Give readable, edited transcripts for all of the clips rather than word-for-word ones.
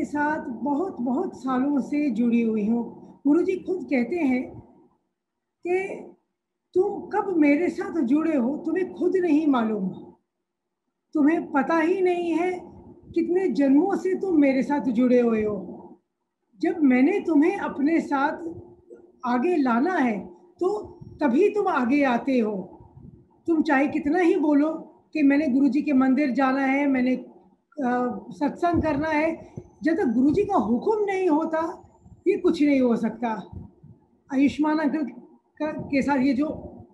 के साथ बहुत बहुत सालों से जुड़ी हुई हूँ। गुरुजी खुद कहते हैं कि तुम कब मेरे साथ जुड़े हो तुम्हें खुद नहीं मालूम। तुम्हें पता ही नहीं है कितने जन्मों से तुम मेरे साथ जुड़े हुए हो। जब मैंने तुम्हें अपने साथ आगे लाना है तो तभी तुम आगे आते हो। तुम चाहे कितना ही बोलो कि मैंने गुरुजी के मंदिर जाना है, मैंने सत्संग करना है, जब तक गुरुजी का हुक्म नहीं होता ये कुछ नहीं हो सकता। आयुष्मान अंकल के साथ ये जो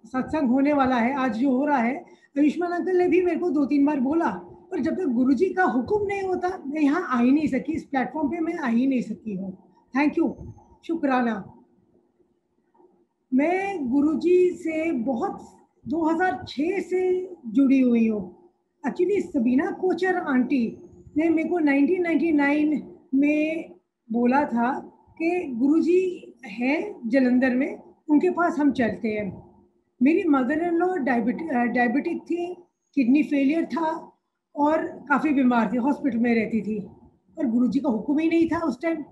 सत्संग होने वाला है, आज जो हो रहा है, आयुष्मान अंकल ने भी मेरे को 2-3 बार बोला, पर जब तक गुरुजी का हुक्म नहीं होता मैं यहाँ आ ही नहीं सकी, इस प्लेटफॉर्म पे मैं आ ही नहीं सकी हूँ। थैंक यू, शुक्राना। मैं गुरुजी से बहुत 2006 से जुड़ी हुई हूँ। एक्चुअली सबीना कोचर आंटी ने मेरे को 1999 में बोला था कि गुरुजी हैं जलंधर में, उनके पास हम चलते हैं। मेरी मदर इन लॉ डायबिटिक थी, किडनी फेलियर था और काफ़ी बीमार थी, हॉस्पिटल में रहती थी, पर गुरुजी का हुक्म ही नहीं था उस टाइम।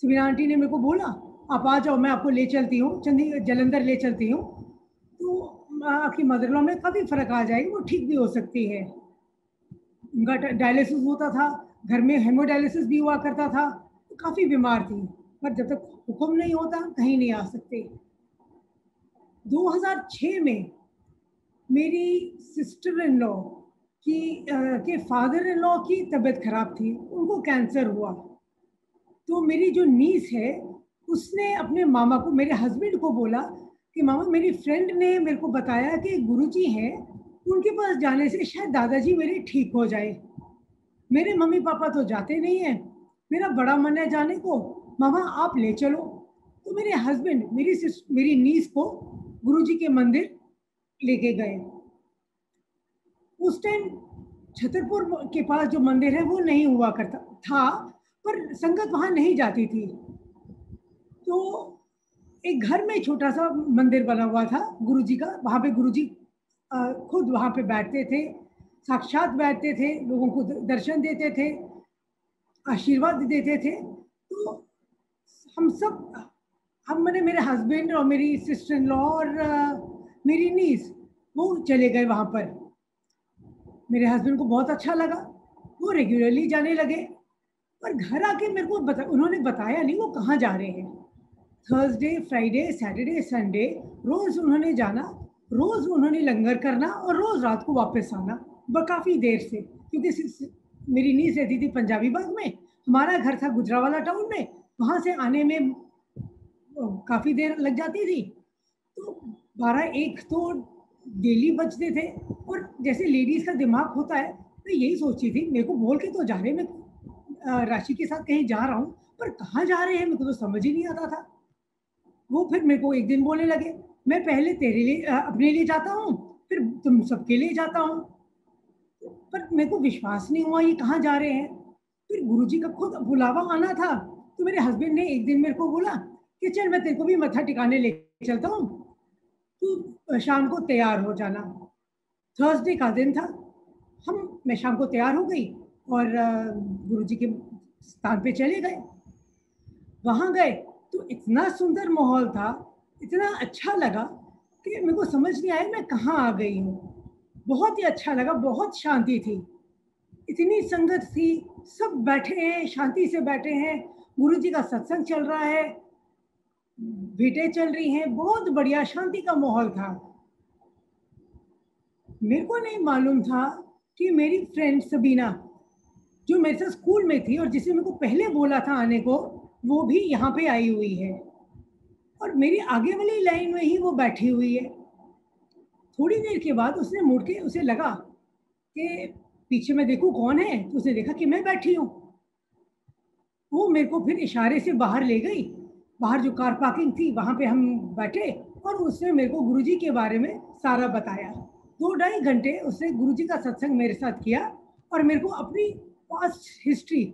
सबीना आंटी ने मेरे को बोला आप आ जाओ, मैं आपको ले चलती हूँ, जलंधर ले चलती हूँ, तो आपकी मदर इन लॉ में काफ़ी फ़र्क आ जाएगी, वो ठीक भी हो सकती है। उनका डायलिसिस होता था, घर में हेमोडायलिसिस भी हुआ करता था, तो काफ़ी बीमार थी, पर जब तक हुक्म नहीं होता कहीं नहीं आ सकते। 2006 में मेरी सिस्टर इन लॉ के फादर इन लॉ की तबीयत खराब थी, उनको कैंसर हुआ। तो मेरी जो नीस है उसने अपने मामा को, मेरे हस्बैंड को बोला कि मामा मेरी फ्रेंड ने मेरे को बताया कि गुरुजी हैं, उनके पास जाने से शायद दादाजी मेरे ठीक हो जाए। मेरे मम्मी पापा तो जाते नहीं हैं, मेरा बड़ा मन है जाने को, मामा आप ले चलो। तो मेरे हस्बैंड मेरी नीस को गुरुजी के मंदिर लेके गए। उस टाइम छतरपुर के पास जो मंदिर है वो नहीं हुआ करता था, पर संगत वहाँ नहीं जाती थी। तो एक घर में छोटा सा मंदिर बना हुआ था गुरुजी का, वहाँ पे गुरुजी खुद वहाँ पे बैठते थे, साक्षात बैठते थे, लोगों को दर्शन देते थे, आशीर्वाद देते थे। तो हम मैंने मेरे हस्बैंड और मेरी सिस्टर इन लॉ और मेरी नीस वो चले गए वहाँ पर। मेरे हस्बैंड को बहुत अच्छा लगा, वो रेगुलरली जाने लगे, पर घर आके मेरे को उन्होंने बताया नहीं वो कहाँ जा रहे हैं। थर्सडे, फ्राइडे, सैटरडे, संडे रोज़ उन्होंने जाना, रोज़ उन्होंने लंगर करना और रोज़ रात को वापस आना, काफ़ी देर से, क्योंकि मेरी नीस रहती थी पंजाबी बाग में, हमारा घर था गुजरावाला टाउन में, वहाँ से आने में काफ़ी देर लग जाती थी। तो 12-1 तो डेली बजते थे। और जैसे लेडीज़ का दिमाग होता है, मैं यही सोचती थी, मेरे को बोल के तो जा रहे, मैं राशि के साथ कहीं जा रहा हूँ, पर कहाँ जा रहे हैं मेरे को तो समझ ही नहीं आता था। वो फिर मेरे को एक दिन बोलने लगे, मैं पहले तेरे लिए अपने लिए जाता हूँ, फिर तुम सबके लिए जाता हूँ। पर मेरे को विश्वास नहीं हुआ ये कहाँ जा रहे हैं। फिर गुरुजी का खुद बुलावा आना था, तो मेरे हस्बैंड ने एक दिन मेरे को बोला कि चल मैं तेरे को भी मत्था टिकाने ले चलता हूँ, तू शाम को तैयार हो जाना। थर्सडे का दिन था, मैं शाम को तैयार हो गई और गुरुजी के स्थान पे चले गए। वहाँ गए तो इतना सुंदर माहौल था, इतना अच्छा लगा कि मेरे को समझ नहीं आया मैं कहाँ आ गई हूँ। बहुत ही अच्छा लगा, बहुत शांति थी, इतनी संगत थी, सब बैठे हैं, शांति से बैठे हैं, गुरुजी का सत्संग चल रहा है, भेंटें चल रही हैं, बहुत बढ़िया शांति का माहौल था। मेरे को नहीं मालूम था कि मेरी फ्रेंड सबीना जो मेरे साथ स्कूल में थी और जिसे मेरे को पहले बोला था आने को, वो भी यहाँ पे आई हुई है और मेरी आगे वाली लाइन में ही वो बैठी हुई है। थोड़ी देर के बाद उसने मुड़ के, उसे लगा कि पीछे मैं देखूं कौन है, तो उसने देखा कि मैं बैठी हूँ। वो मेरे को फिर इशारे से बाहर ले गई, बाहर जो कार पार्किंग थी वहाँ पे हम बैठे और उसने मेरे को गुरुजी के बारे में सारा बताया। 2-2.5 घंटे उसने गुरुजी का सत्संग मेरे साथ किया और मेरे को अपनी पास्ट हिस्ट्री,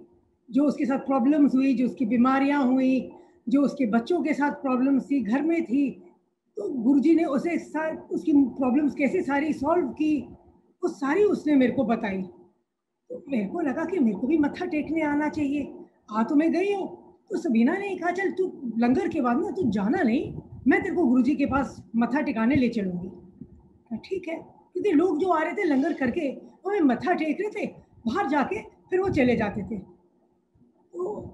जो उसके साथ प्रॉब्लम्स हुई, जो उसकी बीमारियां हुई, जो उसके बच्चों के साथ प्रॉब्लम्स थी, घर में थी, तो गुरुजी ने उसे उसकी प्रॉब्लम्स कैसे सारी सॉल्व की, वो सारी उसने मेरे को बताई। तो मेरे को लगा कि मेरे को भी मत्था टेकने आना चाहिए। आ तो मैं गई हूँ। तो सबीना ने कहा चल तू लंगर के बाद ना तू जाना नहीं, मैं तेरे को गुरुजी के पास मत्था टिकाने ले चलूंगी। ठीक है, क्योंकि लोग जो आ रहे थे लंगर करके वो मत्था टेक रहे थे, बाहर जाके फिर वो चले जाते थे। तो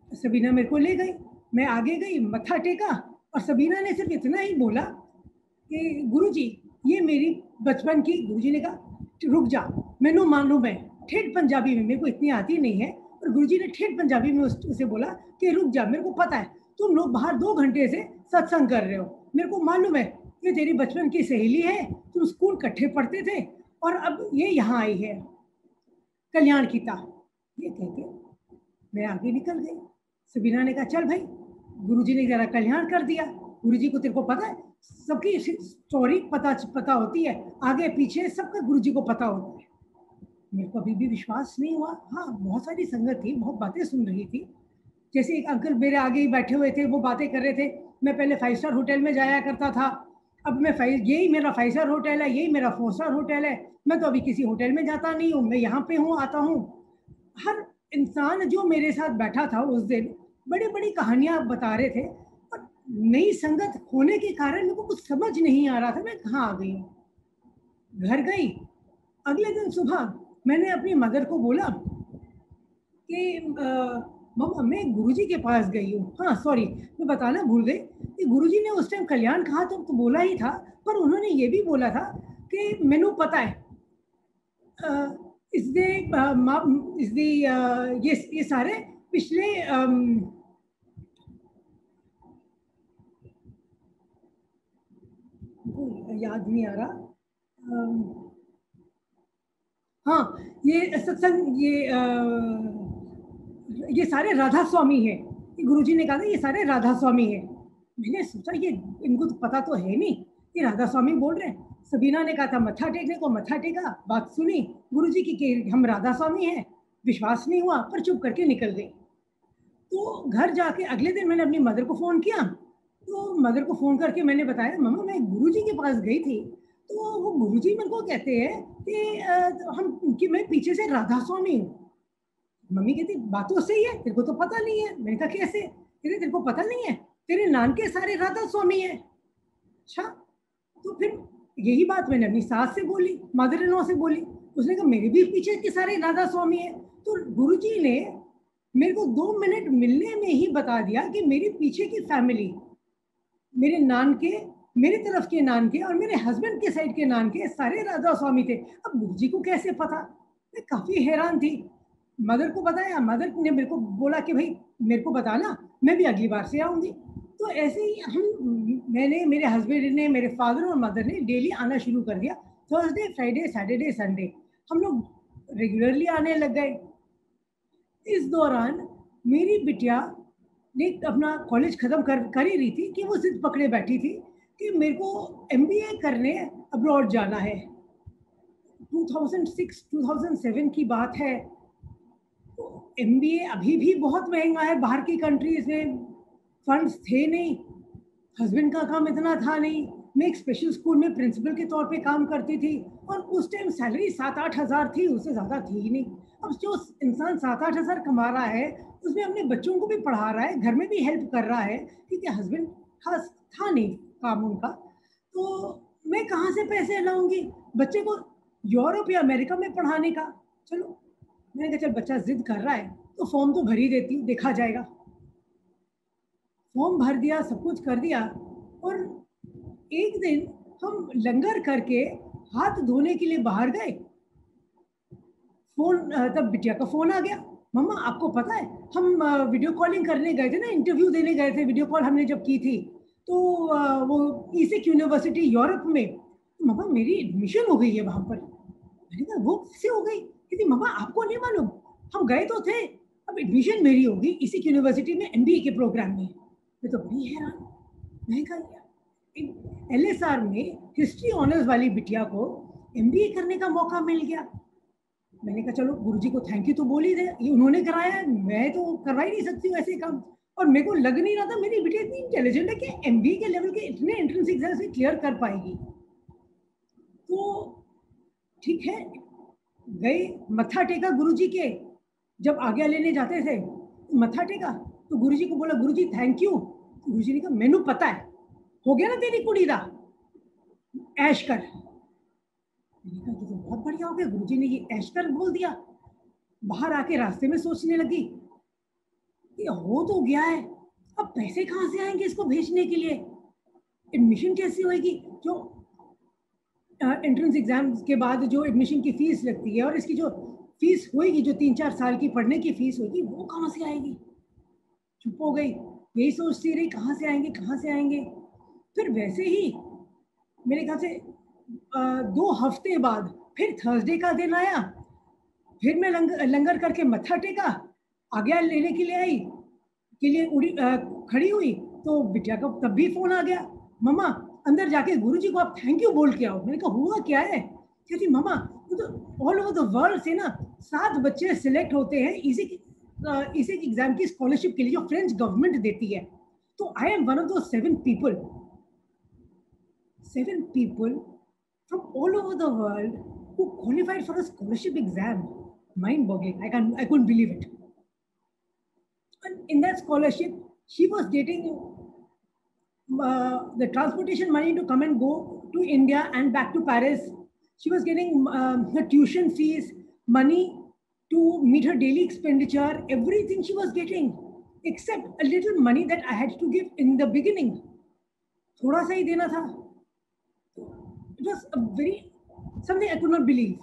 सबीना मेरे को ले गई, मैं आगे गई, मत्था टेका, और सबीना ने सिर्फ इतना ही बोला कि गुरुजी ये मेरी बचपन की, गुरुजी ने कहा रुक जा, मैनू मानू, मैं ठेठ पंजाबी में, मेरे को इतनी आती नहीं है, और गुरुजी ने ठेठ पंजाबी में उसे बोला कि रुक जा, मेरे को पता है तुम लोग बाहर 2 घंटे से सत्संग कर रहे हो, मेरे को मालूम है ये तेरी बचपन की सहेली है, तुम स्कूल इकट्ठे पढ़ते थे और अब ये यहाँ आई है कल्याण की ता। ये कहते मैं आगे निकल गई। सबीना ने कहा चल भाई, गुरुजी ने जरा कल्याण कर दिया, गुरुजी को तेरे को पता है सबकी स्टोरी पता होती है, आगे पीछे सबका गुरुजी को पता होता है। मेरे को अभी भी विश्वास नहीं हुआ। हाँ, बहुत सारी संगत थी, बहुत बातें सुन रही थी। जैसे एक अंकल मेरे आगे ही बैठे हुए थे, वो बातें कर रहे थे, मैं पहले 5 स्टार होटल में जाया करता था, अब मैं यही मेरा 5 स्टार होटल है, यही मेरा 4 स्टार होटल है, मैं तो अभी किसी होटल में जाता नहीं हूँ, मैं यहाँ पे हूँ, आता हूँ। हर इंसान जो मेरे साथ बैठा था उस दिन बड़ी बड़ी कहानियां बता रहे थे, और नई संगत होने के कारण मेरे को कुछ समझ नहीं आ रहा था मैं कहाँ आ गई हूँ। घर गई, अगले दिन सुबह मैंने अपनी मदर को बोला कि मम्मा मैं गुरुजी के पास गई हूँ। हाँ सॉरी, मैं बताना भूल गई कि गुरुजी ने उस टाइम कल्याण कहा तो बोला ही था, पर उन्होंने ये भी बोला था कि मैनू पता है ये सारे पिछले याद नहीं आ रहा, हाँ ये सत्संग ये सारे राधा स्वामी है, गुरुजी ने कहा था ये सारे राधा स्वामी है। मैंने सोचा ये इनको तो पता तो है नहीं, ये राधा स्वामी बोल रहे हैं। सबीना ने कहा था मत्था टेकने को, मत्था टेका, बात सुनी गुरुजी की कि हम राधा स्वामी हैं, विश्वास नहीं हुआ पर चुप करके निकल गई। तो घर जाके अगले दिन मैंने अपनी मदर को फ़ोन किया, तो मदर को फ़ोन करके मैंने बताया मम्मा मैं गुरुजी के पास गई थी, तो वो गुरुजी मेरे को कहते हैं कि मैं पीछे से राधा स्वामी हूँ। मम्मी कहती बात तो सही है, तेरे को तो पता नहीं है। मैंने कहा कैसे? कहते तेरे को पता नहीं है, तेरे नान के सारे राधा स्वामी है। अच्छा, तो फिर यही बात मैंने अपनी सास से बोली, मदर इन लॉ से बोली, उसने कहा मेरे भी पीछे के सारे राधा स्वामी है। तो गुरुजी ने मेरे को 2 मिनट मिलने में ही बता दिया कि मेरे पीछे की फैमिली, मेरे नान के, मेरे तरफ के नान के और मेरे हस्बैंड के साइड के नान के सारे राधा स्वामी थे। अब गुरुजी को कैसे पता? मैं काफी हैरान थी। मदर को बताया, मदर ने मेरे को बोला कि भाई मेरे को बताना, मैं भी अगली बार से आऊंगी। तो ऐसे ही मैंने, मेरे हस्बैंड ने, मेरे फादर और मदर ने डेली आना शुरू कर दिया। थर्सडे, फ्राइडे, सैटरडे, संडे हम लोग रेगुलरली आने लग गए। इस दौरान मेरी बिटिया ने अपना कॉलेज खत्म कर ही रही थी कि वो जिद पकड़े बैठी थी कि मेरे को MBA करने अब्रॉड जाना है। 2006-2007 की बात है। तो MBA अभी भी बहुत महंगा है, बाहर की कंट्रीज में फंड्स थे नहीं, हस्बैंड का काम इतना था नहीं, मैं एक स्पेशल स्कूल में प्रिंसिपल के तौर पे काम करती थी और उस टाइम सैलरी 7-8 हज़ार थी, उससे ज़्यादा थी ही नहीं। अब जो इंसान 7-8 हज़ार कमा रहा है उसमें अपने बच्चों को भी पढ़ा रहा है, घर में भी हेल्प कर रहा है, क्योंकि हस्बैंड था नहीं काम उनका, तो मैं कहाँ से पैसे लाऊंगी बच्चे को यूरोप या अमेरिका में पढ़ाने का। चलो मैंने कहा चल बच्चा जिद कर रहा है तो फॉर्म तो भर ही देती हूँ, देखा जाएगा। फॉर्म भर दिया, सब कुछ कर दिया, और एक दिन हम लंगर करके हाथ धोने के लिए बाहर गए, फोन, तब बिटिया का फोन आ गया, मम्मा आपको पता है हम वीडियो कॉलिंग करने गए थे ना, इंटरव्यू देने गए थे, वीडियो कॉल हमने जब की थी तो वो ईसिक यूनिवर्सिटी यूरोप में, तो मम्मा मेरी एडमिशन हो गई है वहां पर। मैंने कहा वो कैसे हो गई? कहती मम्मा आपको नहीं मालूम, हम गए तो थे, अब एडमिशन मेरी होगी ईसिक यूनिवर्सिटी में MBA के प्रोग्राम में। मैं तो बड़ी हैरान, मैं कहा LSR में हिस्ट्री ऑनर्स वाली बिटिया को MBA करने का मौका मिल गया। मैंने कहा चलो गुरुजी को थैंक यू तो बोल ही दे, ये उन्होंने कराया, मैं तो करवा ही नहीं सकती हूँ ऐसे काम। और मेरे को लग नहीं रहा था मेरी बिटिया इतनी इंटेलिजेंट है कि MBA के लेवल के इतने एंट्रेंस एग्जाम से क्लियर कर पाएगी। तो ठीक है, गए, मत्था टेका गुरुजी के, जब आज्ञा लेने जाते थे मत्था टेका, तो गुरुजी को बोला गुरुजी थैंक यू। गुरुजी ने कहा मैनू पता है, हो गया ना तेरी कुड़ी दा, ऐश कर। मैंने कहा तो बहुत बढ़िया हो गया, गुरुजी ने ये ऐश कर बोल दिया। बाहर आके रास्ते में सोचने लगी ये हो तो गया है, अब पैसे कहाँ से आएंगे इसको भेजने के लिए, एडमिशन कैसे होएगी, जो एंट्रेंस एग्जाम के बाद जो एडमिशन की फीस लगती है और इसकी जो फीस होएगी, जो 3-4 साल की पढ़ने की फीस होगी, वो कहाँ से आएगी। चुप हो गई, यही सोचती रही कहाँ से आएंगे कहाँ से आएंगे। फिर वैसे ही मेरे ख्याल से 2 हफ्ते बाद फिर थर्सडे का दिन आया, फिर मैं लंगर करके मत्था टेका, आज्ञा लेने के लिए आई, के लिए खड़ी हुई, तो बिटिया का तब भी फोन आ गया, मम्मा अंदर जाके गुरुजी को आप थैंक यू बोल के आओ। मैंने कहा हुआ क्या है, कहती मम्मा वो तो ऑल ओवर द वर्ल्ड से ना 7 बच्चे सिलेक्ट होते हैं इसी एग्जाम की स्कॉलरशिप के लिए जो फ्रेंच गवर्नमेंट देती है, तो आई एम वन ऑफ दो 7 people from all over the world who qualified for a scholarship exam. Mind-boggling. I couldn't believe it. And in that scholarship, she was getting the transportation money to come and go to India and back to Paris. She was getting her tuition fees, money to meet her daily expenditure, everything she was getting, except a little money that I had to give in the beginning. थोड़ा सा ही देना था. It was a very something I could not believe.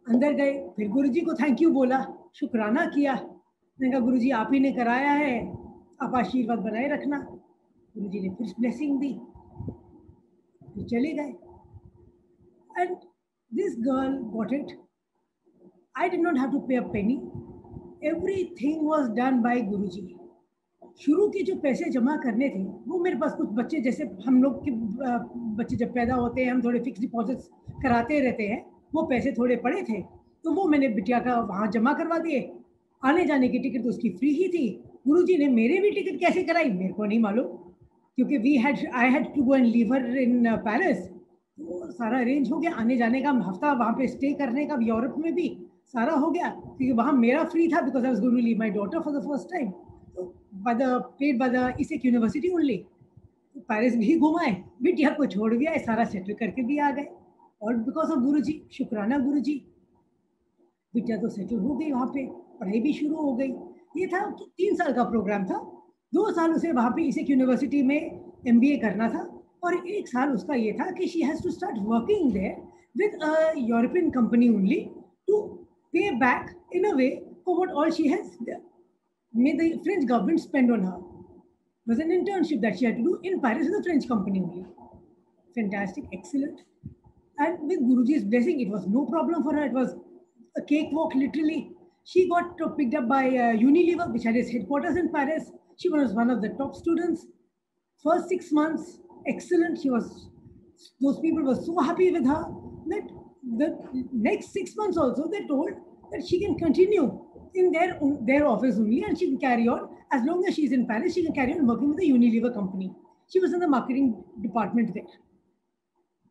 अंदर गए, फिर गुरुजी को thank you बोला, शुक्राना किया। मैंने कहा गुरुजी आप ही ने कराया है, आप आशीर्वाद बनाए रखना। गुरुजी ने फिर ब्लेसिंग दी, फिर चले गए। And this girl got it. I did not have to pay a penny, everything was done by Guruji. शुरू के जो पैसे जमा करने थे वो मेरे पास, कुछ बच्चे जैसे हम लोग के बच्चे जब पैदा होते हैं हम थोड़े फिक्स डिपॉजिट्स कराते रहते हैं, वो पैसे थोड़े पड़े थे, तो वो मैंने बिटिया का वहाँ जमा करवा दिए। आने जाने की टिकट तो उसकी फ्री ही थी। गुरुजी ने मेरे भी टिकट कैसे कराई मेरे को नहीं मालूम, क्योंकि I had to go and leave her in Paris. तो सारा अरेंज हो गया, आने जाने का, हफ्ता वहाँ पे स्टे करने का, यूरोप में भी सारा हो गया, क्योंकि वहाँ मेरा फ्री था, because I was going to leave my daughter for the first time, paid by the ISEC university only. Paris भी घुमाए, बिटिया को छोड़ दिया, सारा सेटल करके भी आ गए, और बिकॉज ऑफ गुरुजी, शुक्राना गुरुजी, बिटिया तो सेटल हो गई, वहाँ पे पढ़ाई भी शुरू हो गई। ये था 3 साल का प्रोग्राम था, 2 साल उसे वहाँ पे ISEC यूनिवर्सिटी में MBA करना था, और 1 साल उसका ये था कि she has to start working there with a European company only to pay back in a way for what all she has made the French government spend on her. It was an internship that she had to do in Paris with a French company only. Fantastic, excellent. And with Guruji's blessing, it was no problem for her. It was a cakewalk, literally. She got picked up by Unilever, which had its headquarters in Paris. She was one of the top students. First 6 months, excellent. Those people were so happy with her that the next 6 months also, they told that she can continue in their office only, and she can carry on as long as she's in Paris. She can carry on working with the Unilever company. She was in the marketing department there.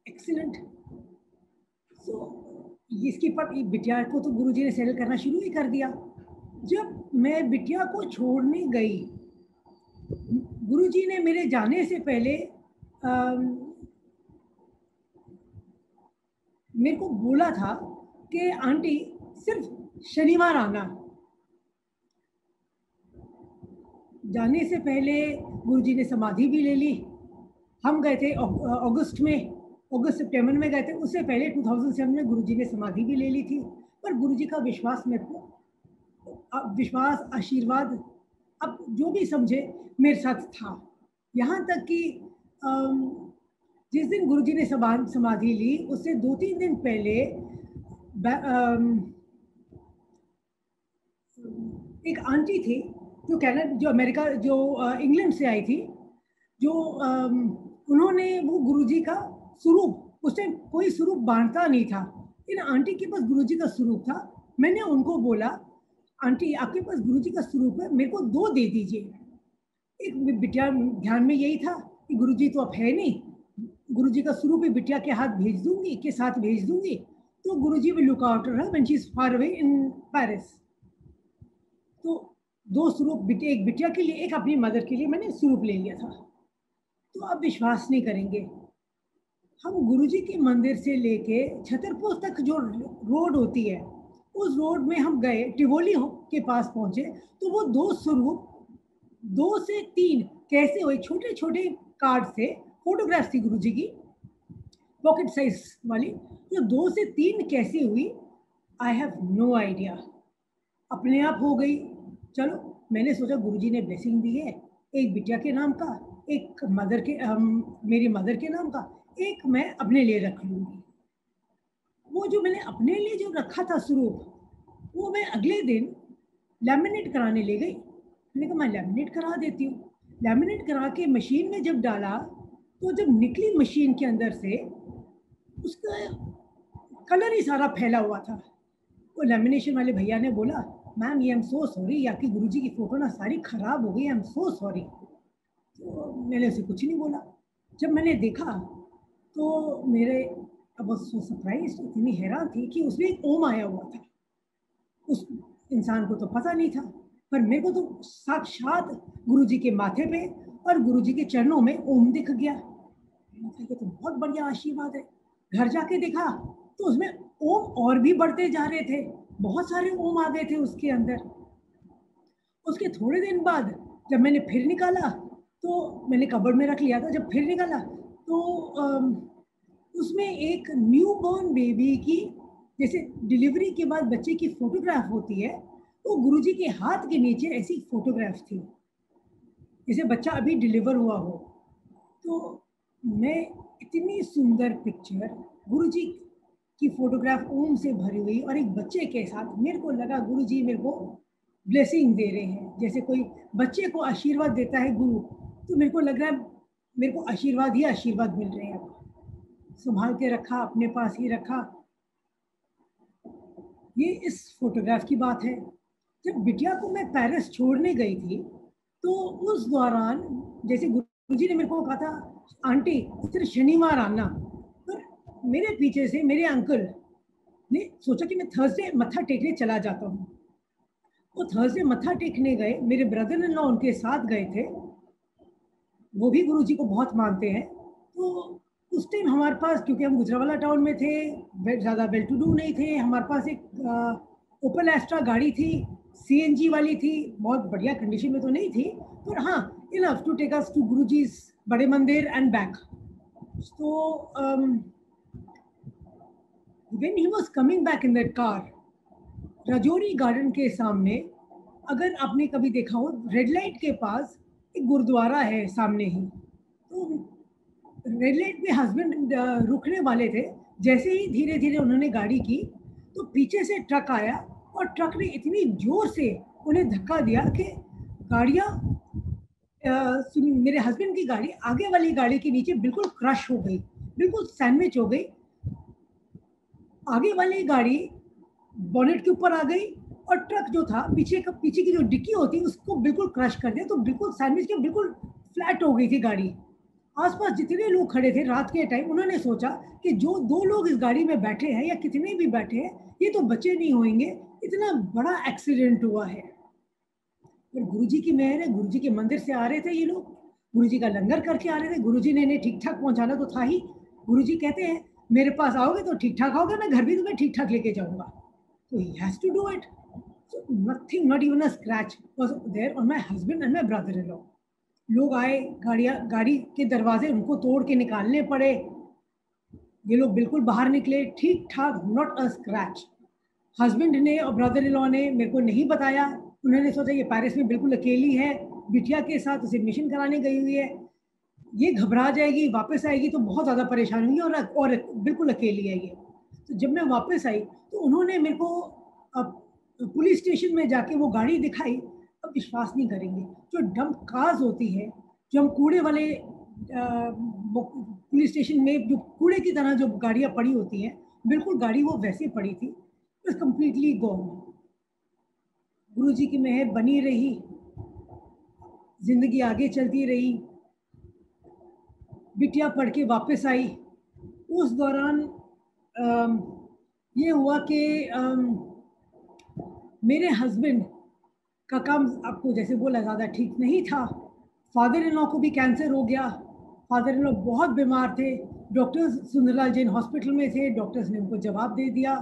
Excellent. So इसकी पर बिटिया को तो गुरुजी ने settle करना शुरू ही कर दिया। जब मैं बिटिया को छोड़ने गई, गुरुजी ने मेरे जाने से पहले मेरे को बोला था कि आंटी सिर्फ शनिवार आना। जाने से पहले गुरुजी ने समाधि भी ले ली। हम गए थे अगस्त सितंबर में गए थे, उससे पहले 2007 में गुरुजी ने समाधि भी ले ली थी। पर गुरुजी का विश्वास मेरे को, विश्वास, आशीर्वाद, अब जो भी समझे, मेरे साथ था। यहाँ तक कि जिस दिन गुरुजी ने समाधि ली, उससे 2-3 दिन पहले एक आंटी थी जो अमेरिका, जो इंग्लैंड से आई थी, जो उन्होंने वो गुरुजी का स्वरूप, उस टाइम कोई स्वरूप बांटता नहीं था, इन आंटी के पास गुरुजी का स्वरूप था। मैंने उनको बोला आंटी आपके पास गुरुजी का स्वरूप है, मेरे को 2 दे दीजिए। एक बिटिया ध्यान में यही था कि गुरुजी तो अब है नहीं, गुरुजी का स्वरूप ही बिटिया के साथ भेज दूंगी, तो Guruji will look after her when she is far away in Paris. तो 2 स्वरूप, एक बिटिया के लिए, एक अपनी मदर के लिए मैंने स्वरूप ले लिया था। तो आप विश्वास नहीं करेंगे, हम गुरुजी के मंदिर से लेके छतरपुर तक जो रोड होती है, उस रोड में हम गए, टिवोली के पास पहुंचे, तो वो 2 स्वरूप, 2 से 3 कैसे हुए, छोटे छोटे कार्ड से फोटोग्राफ थी गुरुजी की, पॉकेट साइज वाली, तो 2 से 3 कैसे हुई, आई हैव नो आइडिया, अपने आप हो गई। चलो, मैंने सोचा गुरुजी ने ब्लेसिंग दी है, एक बिटिया के नाम का, एक मदर के मेरी मदर के नाम का, एक मैं अपने लिए रख लूंगी। वो जो मैंने अपने लिए जो रखा था स्वरूप, वो मैं अगले दिन लैमिनेट कराने ले गई। मैंने कहा मैं लैमिनेट करा देती हूँ। लैमिनेट करा के मशीन में जब डाला, तो जब निकली मशीन के अंदर से, उसका कलर ही सारा फैला हुआ था। वो लैमिनेशन वाले भैया ने बोला, मैम ये आई एम सो सॉरी, आपकी गुरुजी की फोटो ना सारी खराब हो गई, आई एम सो सॉरी। तो मैंने उसे कुछ नहीं बोला। जब मैंने देखा तो मेरे, अब सो सरप्राइज, इतनी हैरान थी कि उसमें एक ओम आया हुआ था। उस इंसान को तो पता नहीं था, पर मेरे को तो साक्षात गुरुजी के माथे पे और गुरुजी के चरणों में ओम दिख गया। ये तो बहुत बढ़िया आशीर्वाद है। घर जाके देखा तो उसमें ओम और भी बढ़ते जा रहे थे, बहुत सारे ओम आ गए थे उसके अंदर। उसके थोड़े दिन बाद जब मैंने फिर निकाला, तो मैंने कबर्ड में रख लिया था, जब फिर निकाला तो उसमें एक न्यू बॉर्न बेबी की, जैसे डिलीवरी के बाद बच्चे की फोटोग्राफ होती है, वो गुरुजी के हाथ के नीचे ऐसी फोटोग्राफ थी, जैसे बच्चा अभी डिलीवर हुआ हो। तो मैं, इतनी सुंदर पिक्चर, गुरुजी की फोटोग्राफ ओम से भरी हुई और एक बच्चे के साथ, मेरे को लगा गुरुजी मेरे को ब्लेसिंग दे रहे हैं, जैसे कोई बच्चे को आशीर्वाद देता है गुरु, तो मेरे को लग रहा है मेरे को आशीर्वाद ही आशीर्वाद मिल रहे हैं। संभाल के रखा, अपने पास ही रखा। ये इस फोटोग्राफ की बात है। जब बिटिया को मैं पेरिस छोड़ने गई थी, तो उस दौरान, जैसे गुरुजी ने मेरे को कहा था, आंटी सिर्फ शनिवार आना, पर मेरे पीछे से मेरे अंकल ने सोचा कि मैं थर्सडे मत्था टेकने चला जाता हूँ। वो थर्सडे मत्था टेकने गए, मेरे ब्रदर इन लॉ उनके साथ गए थे, वो भी गुरुजी को बहुत मानते हैं। तो उस टाइम हमारे पास, क्योंकि हम गुजरावाला टाउन में थे, ज़्यादा वेल टू डू नहीं थे, हमारे पास एक ओपन एस्ट्रा गाड़ी थी, सीएनजी वाली थी, बहुत बढ़िया कंडीशन में तो नहीं थी, पर हाँ enough to take us to Guruji's बड़े मंदिर एंड बैक। तो when he was coming back in that car, Rajouri garden के सामने, अगर आपने कभी देखा हो, रेड लाइट के पास एक गुरुद्वारा है सामने ही, तो रेड लाइट पे हस्बैंड रुकने वाले थे, जैसे ही धीरे धीरे उन्होंने गाड़ी की, तो पीछे से ट्रक आया और ट्रक ने इतनी जोर से उन्हें धक्का दिया कि गाड़ियाँ, मेरे हस्बैंड की गाड़ी आगे वाली गाड़ी के नीचे बिल्कुल क्रश हो गई, बिल्कुल सैंडविच हो गई। आगे वाली गाड़ी बॉनेट के ऊपर आ गई और ट्रक जो था, पीछे की जो डिक्की होती है उसको बिल्कुल क्रश कर दिया, तो बिल्कुल सैंडविच के बिल्कुल फ्लैट हो गई थी गाड़ी। आसपास जितने लोग खड़े थे रात के टाइम, उन्होंने सोचा कि जो 2 लोग इस गाड़ी में बैठे हैं या कितने भी बैठे हैं, ये तो बचे नहीं होंगे, इतना बड़ा एक्सीडेंट हुआ है। फिर गुरुजी की मेहर है, गुरुजी के मंदिर से आ रहे थे ये लोग, गुरुजी का लंगर करके आ रहे थे, गुरुजी ने इन्हें ठीक ठाक पहुंचाना तो था ही। गुरुजी कहते हैं मेरे पास आओगे तो ठीक ठाक आओगे, मैं घर भी तुम्हें ठीक ठाक लेके जाऊंगा। तो he has to do it. So nothing, not even a scratch was there on my husband and my brother-in-law. लोग आए, गाड़ी के दरवाजे उनको तोड़ के निकालने पड़े, ये लोग बिल्कुल बाहर निकले ठीक ठाक, नॉट अ स्क्रैच। हस्बैंड ने और ब्रदर इन लॉ ने मेरे को नहीं बताया, उन्होंने सोचा ये पेरिस में बिल्कुल अकेली है, बिटिया के साथ उसे एडमिशन कराने गई हुई है, ये घबरा जाएगी, वापस आएगी तो बहुत ज़्यादा परेशान होंगी, और बिल्कुल अकेली है ये। तो जब मैं वापस आई तो उन्होंने मेरे को पुलिस स्टेशन में जाके वो गाड़ी दिखाई। अब विश्वास नहीं करेंगे, जो डंप कार्स होती है, जो हम कूड़े वाले, पुलिस स्टेशन में जो कूड़े की तरह जो गाड़ियाँ पड़ी होती हैं, बिल्कुल गाड़ी वो वैसे पड़ी थी, इट्स कम्प्लीटली गॉन। गुरुजी की मेहर बनी रही, जिंदगी आगे चलती रही, बिटिया पढ़ के वापस आई। उस दौरान ये हुआ कि मेरे हस्बैंड का काम आपको जैसे बोला ज़्यादा ठीक नहीं था। फादर इन लॉ को भी कैंसर हो गया। फादर इन लॉ बहुत बीमार थे। डॉक्टर्स सुंदरलाल जैन हॉस्पिटल में थे। डॉक्टर्स ने उनको जवाब दे दिया।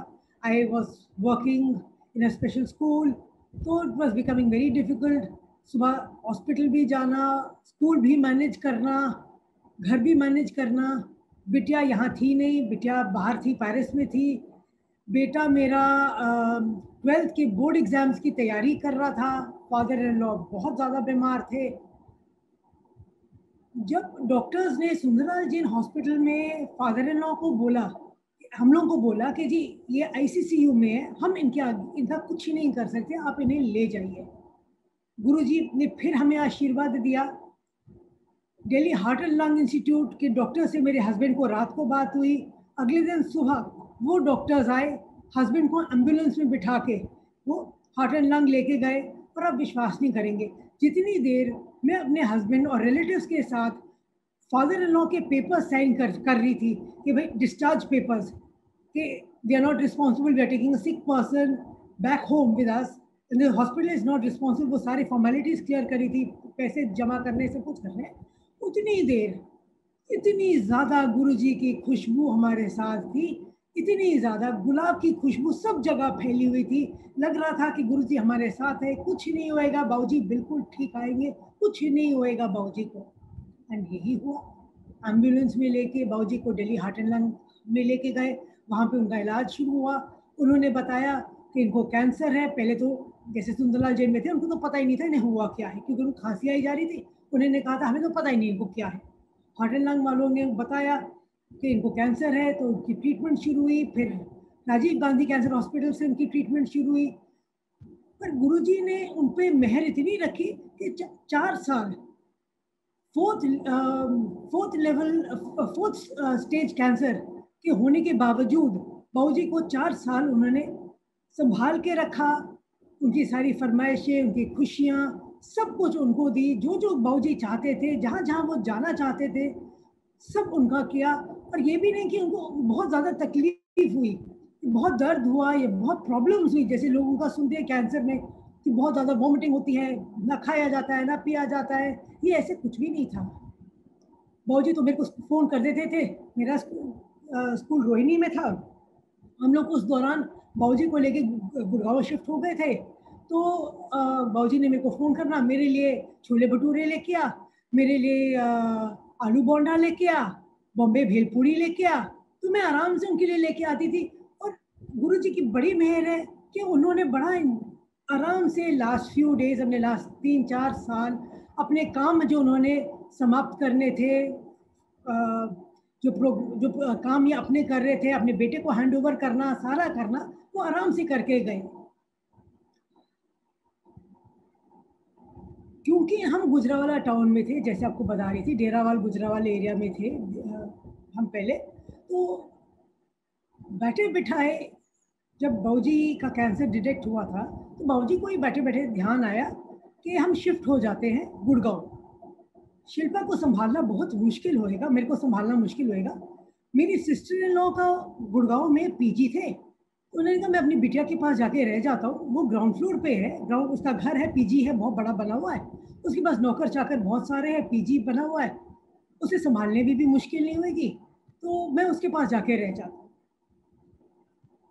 I was working in a special school, तो it was becoming very difficult. सुबह हॉस्पिटल भी जाना, स्कूल भी मैनेज करना, घर भी मैनेज करना। बिटिया यहाँ थी नहीं, बिटिया बाहर थी, पेरिस में थी। बेटा मेरा 12th के बोर्ड एग्जाम्स की तैयारी कर रहा था। फादर इन लॉ बहुत ज़्यादा बीमार थे। जब डॉक्टर्स ने सुंदरलाल जैन हॉस्पिटल में फादर इन लॉ को बोला, हम लोग को बोला कि जी ये आईसीसीयू में है, हम इनका कुछ ही नहीं कर सकते, आप इन्हें ले जाइए। गुरुजी ने फिर हमें आशीर्वाद दिया। Delhi heart and lung institute के डॉक्टर से मेरे हस्बैंड को रात को बात हुई। अगले दिन सुबह वो डॉक्टर्स आए, हस्बैंड को एम्बुलेंस में बिठा के वो हार्ट एंड लंग लेके गए। और आप विश्वास नहीं करेंगे, जितनी देर मैं अपने हस्बैंड और रिलेटिव्स के साथ फादर इन लॉ के पेपर साइन कर रही थी कि भाई डिस्चार्ज पेपर्स, कि they are not responsible, we are taking a sick person back home with us and the hospital is not responsible, वो सारी फॉर्मेलिटीज क्लियर करी थी, पैसे जमा करने से कुछ करने। उतनी देर इतनी ज़्यादा गुरुजी की खुशबू हमारे साथ थी, इतनी ज़्यादा गुलाब की खुशबू सब जगह फैली हुई थी। लग रहा था कि गुरुजी हमारे साथ है, कुछ नहीं होएगा बाबूजी, बिल्कुल ठीक आएंगे, कुछ नहीं होएगा बाबूजी को। एंड यही हुआ। एम्बुलेंस में लेके बाबूजी को दिल्ली हार्ट एंड लंग में लेके गए। वहाँ पे उनका इलाज शुरू हुआ। उन्होंने बताया कि इनको कैंसर है। पहले तो जैसे सुंदरलाल जैन में थे, उनको तो पता ही नहीं था इन्हें हुआ क्या है, क्योंकि उनको खांसी आई जा रही थी। उन्होंने कहा था हमें तो पता ही नहीं इनको क्या है। हार्ट एंड लंग वालों ने बताया कि इनको कैंसर है, तो उनकी ट्रीटमेंट शुरू हुई। फिर राजीव गांधी कैंसर हॉस्पिटल से उनकी ट्रीटमेंट शुरू हुई। पर गुरुजी ने उन पे मेहर इतनी रखी कि 4 साल फोर्थ स्टेज कैंसर के होने के बावजूद बाबूजी को 4 साल उन्होंने संभाल के रखा। उनकी सारी फरमाइशें, उनकी खुशियाँ, सब कुछ उनको दी। जो जो बाबूजी चाहते थे, जहाँ जहाँ वो जाना चाहते थे, सब उनका किया। और ये भी नहीं कि उनको बहुत ज़्यादा तकलीफ हुई, बहुत दर्द हुआ या बहुत प्रॉब्लम्स हुई, जैसे लोगों का सुनते हैं कैंसर में कि बहुत ज़्यादा वॉमिटिंग होती है, ना खाया जाता है, ना पिया जाता है। ये ऐसे कुछ भी नहीं था। बाबूजी तो मेरे को फ़ोन कर देते थे। मेरा स्कूल रोहिणी में था। हम लोग उस दौरान बाबूजी को लेके गुड़गांव शिफ्ट हो गए थे। तो बाबूजी ने मेरे को फ़ोन करना, मेरे लिए छोले भटूरे लेके आ, मेरे लिए आलू बोंडा लेके आ, बॉम्बे भेलपूरी लेके आ। तो मैं आराम से उनके लिए लेके आती थी। और गुरुजी की बड़ी मेहर है कि उन्होंने बड़ा आराम से लास्ट फ्यू डेज, अपने लास्ट 3-4 साल अपने काम जो उन्होंने समाप्त करने थे, जो काम ये अपने कर रहे थे, अपने बेटे को हैंड ओवर करना, सारा करना, वो आराम से करके गए। क्योंकि हम गुजरावाला टाउन में थे, जैसे आपको बता रही थी, डेरावाल गुजरावाल एरिया में थे हम पहले। तो बैठे बिठाए जब बाबूजी का कैंसर डिटेक्ट हुआ था, तो बाबूजी को ही बैठे बैठे ध्यान आया कि हम शिफ्ट हो जाते हैं गुड़गांव। शिल्पा को संभालना बहुत मुश्किल होएगा, मेरे को संभालना मुश्किल होएगा। मेरी सिस्टर इन लॉ का गुड़गांव में पीजी थे। तो उन्होंने कहा मैं अपनी बिटिया के पास जाके रह जाता हूँ, वो ग्राउंड फ्लोर पे है, ग्राउंड उसका घर है, पीजी है, बहुत बड़ा बना हुआ है। उसके पास नौकर चाकर बहुत सारे हैं, पीजी बना हुआ है, उसे संभालने में भी मुश्किल नहीं होगी। तो मैं उसके पास जाके रह जाता हूँ।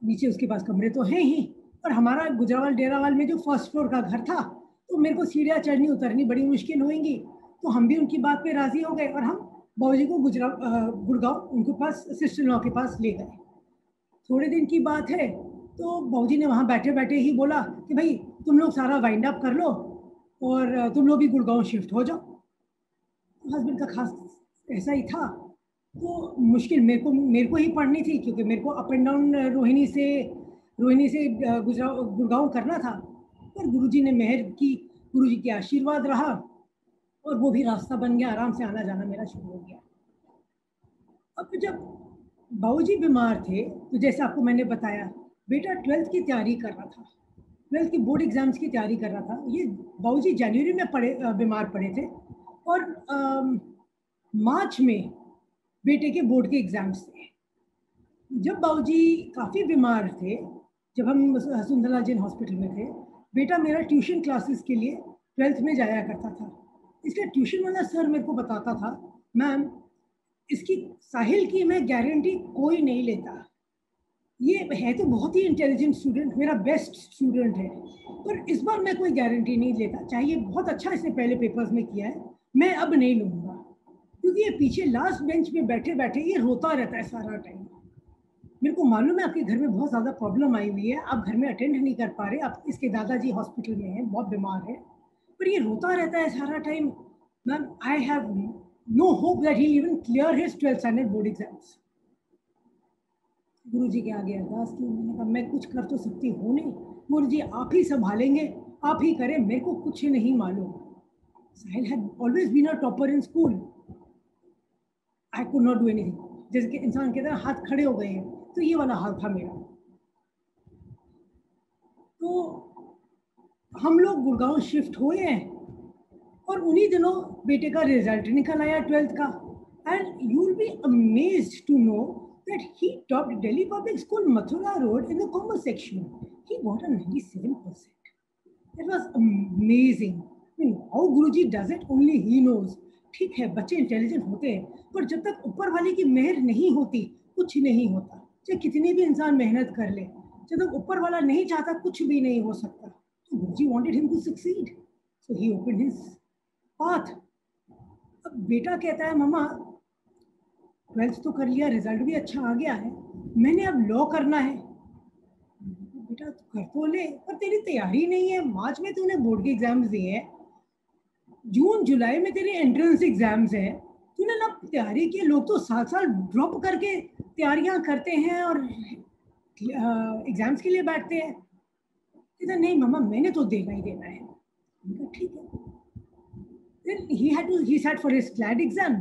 नीचे उसके पास कमरे तो हैं ही, और हमारा गुजरावाल डेरावाल में जो फर्स्ट फ्लोर का घर था, तो मेरे को सीढ़ियाँ चढ़नी उतरनी बड़ी मुश्किल होएंगी। तो हम भी उनकी बात पे राजी हो गए और हम बाबूजी को गुड़गांव उनके पास सिस्टर लॉ के पास ले गए। थोड़े दिन की बात है, तो बाबूजी ने वहाँ बैठे बैठे ही बोला कि भाई तुम लोग सारा वाइंड अप कर लो और तुम लोग भी गुड़गांव शिफ्ट हो जाओ। हस्बैंड का खास ऐसा ही था। तो मुश्किल मेरे को ही पड़नी थी, क्योंकि मेरे को अप एंड डाउन रोहिणी से गुड़गांव करना था। पर गुरुजी ने मेहर की, गुरुजी के आशीर्वाद रहा और वो भी रास्ता बन गया, आराम से आना जाना मेरा शुरू हो गया। अब जब बाबूजी बीमार थे, तो जैसे आपको मैंने बताया, बेटा 12th की तैयारी कर रहा था, 12th की बोर्ड एग्जाम्स की तैयारी कर रहा था। ये बाबूजी जनवरी में बीमार पड़े थे और मार्च में बेटे के बोर्ड के एग्जाम्स थे। जब बाबूजी काफ़ी बीमार थे, जब हम सुंदरलाल जैन हॉस्पिटल में थे, बेटा मेरा ट्यूशन क्लासेस के लिए 12th में जाया करता था। इसलिए ट्यूशन वाला सर मेरे को बताता था, मैम इसकी साहिल की मैं गारंटी कोई नहीं लेता। ये है तो बहुत ही इंटेलिजेंट स्टूडेंट, मेरा बेस्ट स्टूडेंट है, पर इस बार मैं कोई गारंटी नहीं लेता। चाहिए बहुत अच्छा इसने पहले पेपर्स में किया है, मैं अब नहीं लूँगा, क्योंकि ये पीछे लास्ट बेंच में बैठे बैठे ये रोता रहता है सारा टाइम। मेरे को मालूम है आपके घर में बहुत ज़्यादा प्रॉब्लम आई हुई है, आप घर में अटेंड नहीं कर पा रहे, आप इसके दादाजी हॉस्पिटल में हैं, बहुत बीमार है, पर ये रोता रहता है सारा time. Ma'am I have no hope that he even clear his 12th standard board exams. Guru ji के आगे अरदास की, मैंने कहा मैं कुछ कर तो सकती हूँ नहीं, गुरु जी आप ही संभालेंगे, आप ही करें, मेरे को कुछ नहीं मालूम। Sahil had always been a topper in school, I could not do anything. जैसे कि इंसान कहता है हाथ खड़े हो गए हैं, तो ये वाला हाल था मेरा। तो हम लोग गुड़गांव शिफ्ट हुए हैं और उन्हीं दिनों बेटे का रिजल्ट निकल आया 12th का, and you will be amazed to know that he topped Delhi Public School Mathura Road in the commerce section. He got a 97%. That was amazing. I mean, how Guruji does it, only he knows. ठीक है, बच्चे intelligent होते हैं, पर जब तक ऊपर वाले की मेहर नहीं होती कुछ नहीं होता। चाहे कितनी भी इंसान मेहनत कर ले, जब तक ऊपर वाला नहीं चाहता कुछ भी नहीं हो सकता। तो गुरुजी wanted him to succeed, so he opened his path. अब बेटा कहता है मम्मा 12th तो कर लिया, रिजल्ट भी अच्छा आ गया है, मैंने अब लॉ करना है। बेटा कर तो ले, पर तेरी तैयारी नहीं है, मार्च में तूने बोर्ड के एग्जाम्स दिए हैं, जून जुलाई में तेरे एंट्रेंस एग्जाम्स हैं, तूने ना तैयारी की। लोग तो साल साल ड्रॉप करके तैयारियां करते हैं और एग्जाम्स के लिए बैठते हैं। कहता नहीं मम्मा मैंने तो देना ही देना है। ठीक है। Then he sat for his CLAD exam,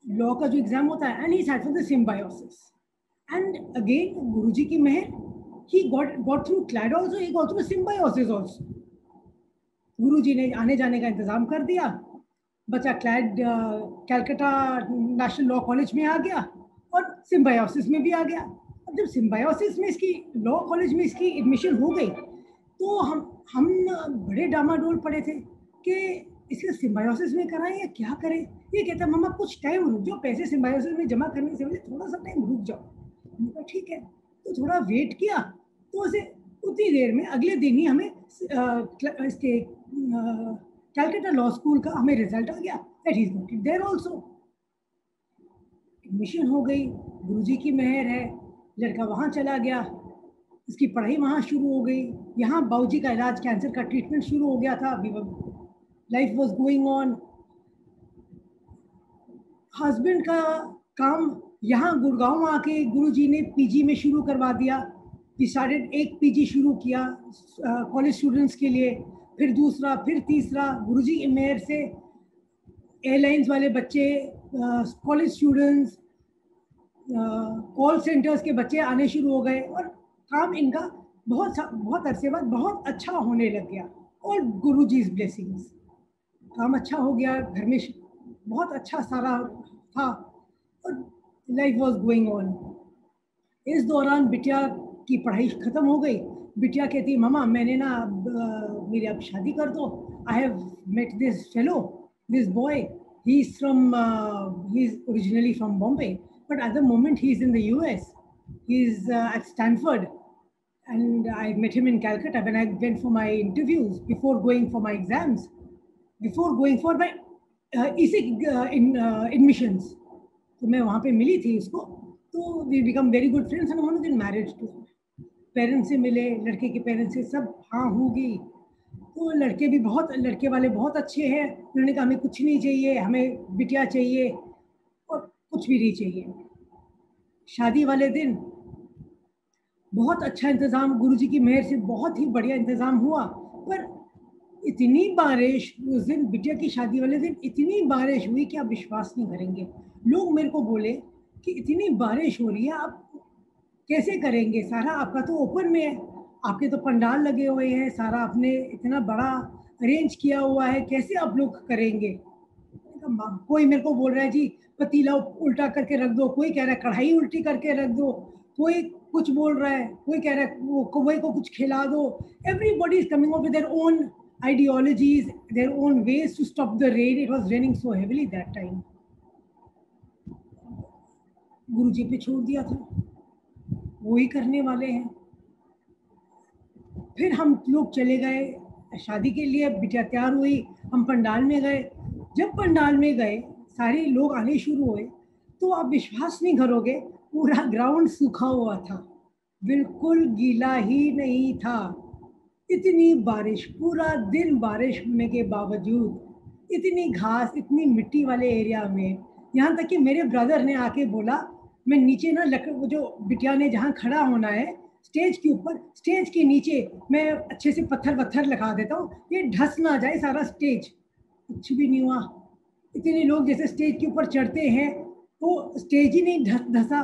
law का जो एग्जाम होता है, and he sat for the Symbiosis, and again Guruji की मेहर, he got through CLAD also, he got through symbiosis also. गुरुजी ने आने जाने का इंतजाम कर दिया, बच्चा CLAD Calcutta national law college में आ गया और सिम्बायोसिस में भी आ गया। अब जब सिम्बायोसिस में इसकी लॉ कॉलेज में इसकी एडमिशन हो गई, तो हम बड़े डामाडोल पड़े थे कि इसे सिम्बायोसिस में कराएं या क्या करें। ये कहता मम्मा कुछ टाइम रुक जाओ, पैसे सिम्बायोसिस में जमा करने से पहले थोड़ा सा टाइम रुक जाओ। मैंने कहा ठीक है, तो थोड़ा वेट किया, तो उसे उतनी देर में अगले दिन ही हमें इसके कैलकाटा लॉ स्कूल का हमें रिजल्ट आ गया that he is not there also. Admission हो गई, गुरुजी की मेहर है, लड़का वहाँ चला गया, उसकी पढ़ाई वहाँ शुरू हो गई। यहाँ बाबूजी का इलाज, कैंसर का ट्रीटमेंट शुरू हो गया था, life was going on. Husband का काम यहाँ गुड़गांव आके गुरुजी ने पीजी में शुरू करवा दिया। वी स्टार्टेड, एक पीजी शुरू किया कॉलेज स्टूडेंट्स के लिए, फिर दूसरा, फिर तीसरा। गुरुजी की मेहर से एयरलाइंस वाले बच्चे, कॉलेज स्टूडेंट्स, कॉल सेंटर्स के बच्चे आने शुरू हो गए और काम इनका बहुत अरसे बाद बहुत अच्छा होने लग गया। और गुरुजी's ब्लेसिंग्स, काम अच्छा हो गया, घर में बहुत अच्छा सारा था और लाइफ वाज गोइंग ऑन। इस दौरान बिटिया की पढ़ाई ख़त्म हो गई। बिटिया कहती मामा मैंने ना मेरी अब शादी कर दो, I have met this fellow, this boy, he is originally from Bombay, but at the moment he's in the US. He's at Stanford, and I met him in Calcutta when I went for my interviews, before going for my exams, before going for my admissions. तो मैं वहाँ पे मिली थी उसको, तो we become very good friends and one दिन married to. Parents से मिले, लड़के के पेरेंट्स से सब हाँ होगी, तो लड़के भी बहुत, लड़के वाले बहुत अच्छे हैं। उन्होंने कहा हमें कुछ नहीं चाहिए, हमें बिटिया चाहिए और कुछ भी नहीं चाहिए। शादी वाले दिन बहुत अच्छा इंतज़ाम, गुरुजी की मेहर से बहुत ही बढ़िया इंतज़ाम हुआ, पर इतनी बारिश उस दिन, बिटिया की शादी वाले दिन इतनी बारिश हुई कि आप विश्वास नहीं करेंगे। लोग मेरे को बोले कि इतनी बारिश हो रही है, आप कैसे करेंगे, सारा आपका तो ओपन में है, आपके तो पंडाल लगे हुए हैं, सारा आपने इतना बड़ा अरेंज किया हुआ है, कैसे आप लोग करेंगे। कोई मेरे को बोल रहा है जी पतीला उल्टा करके रख दो, कोई कह रहा है कढ़ाई उल्टी करके रख दो, कोई कुछ बोल रहा है, कोई कह रहा है वो कौवे को कुछ खिला दो. Everybody is coming up with their own ideologies, their own ways to stop the rain. It was raining so heavily that time. गुरुजी पे छोड़ दिया था, वो ही करने वाले हैं. फिर हम लोग चले गए शादी के लिए, बिटिया तैयार हुई, हम पंडाल में गए. जब पंडाल में गए सारे लोग आने शुरू हुए तो आप विश्वास नहीं करोगे, पूरा ग्राउंड सूखा हुआ था, बिल्कुल गीला ही नहीं था. इतनी बारिश, पूरा दिन बारिश होने के बावजूद इतनी घास, इतनी मिट्टी वाले एरिया में, यहाँ तक कि मेरे ब्रदर ने आके बोला मैं नीचे ना वो जो बिटिया ने जहाँ खड़ा होना है स्टेज के ऊपर, स्टेज के नीचे मैं अच्छे से पत्थर वत्थर लगा देता हूँ, ये ढस ना जाए सारा स्टेज. कुछ भी नहीं हुआ. इतने लोग जैसे स्टेज के ऊपर चढ़ते हैं तो स्टेज ही नहीं धसा.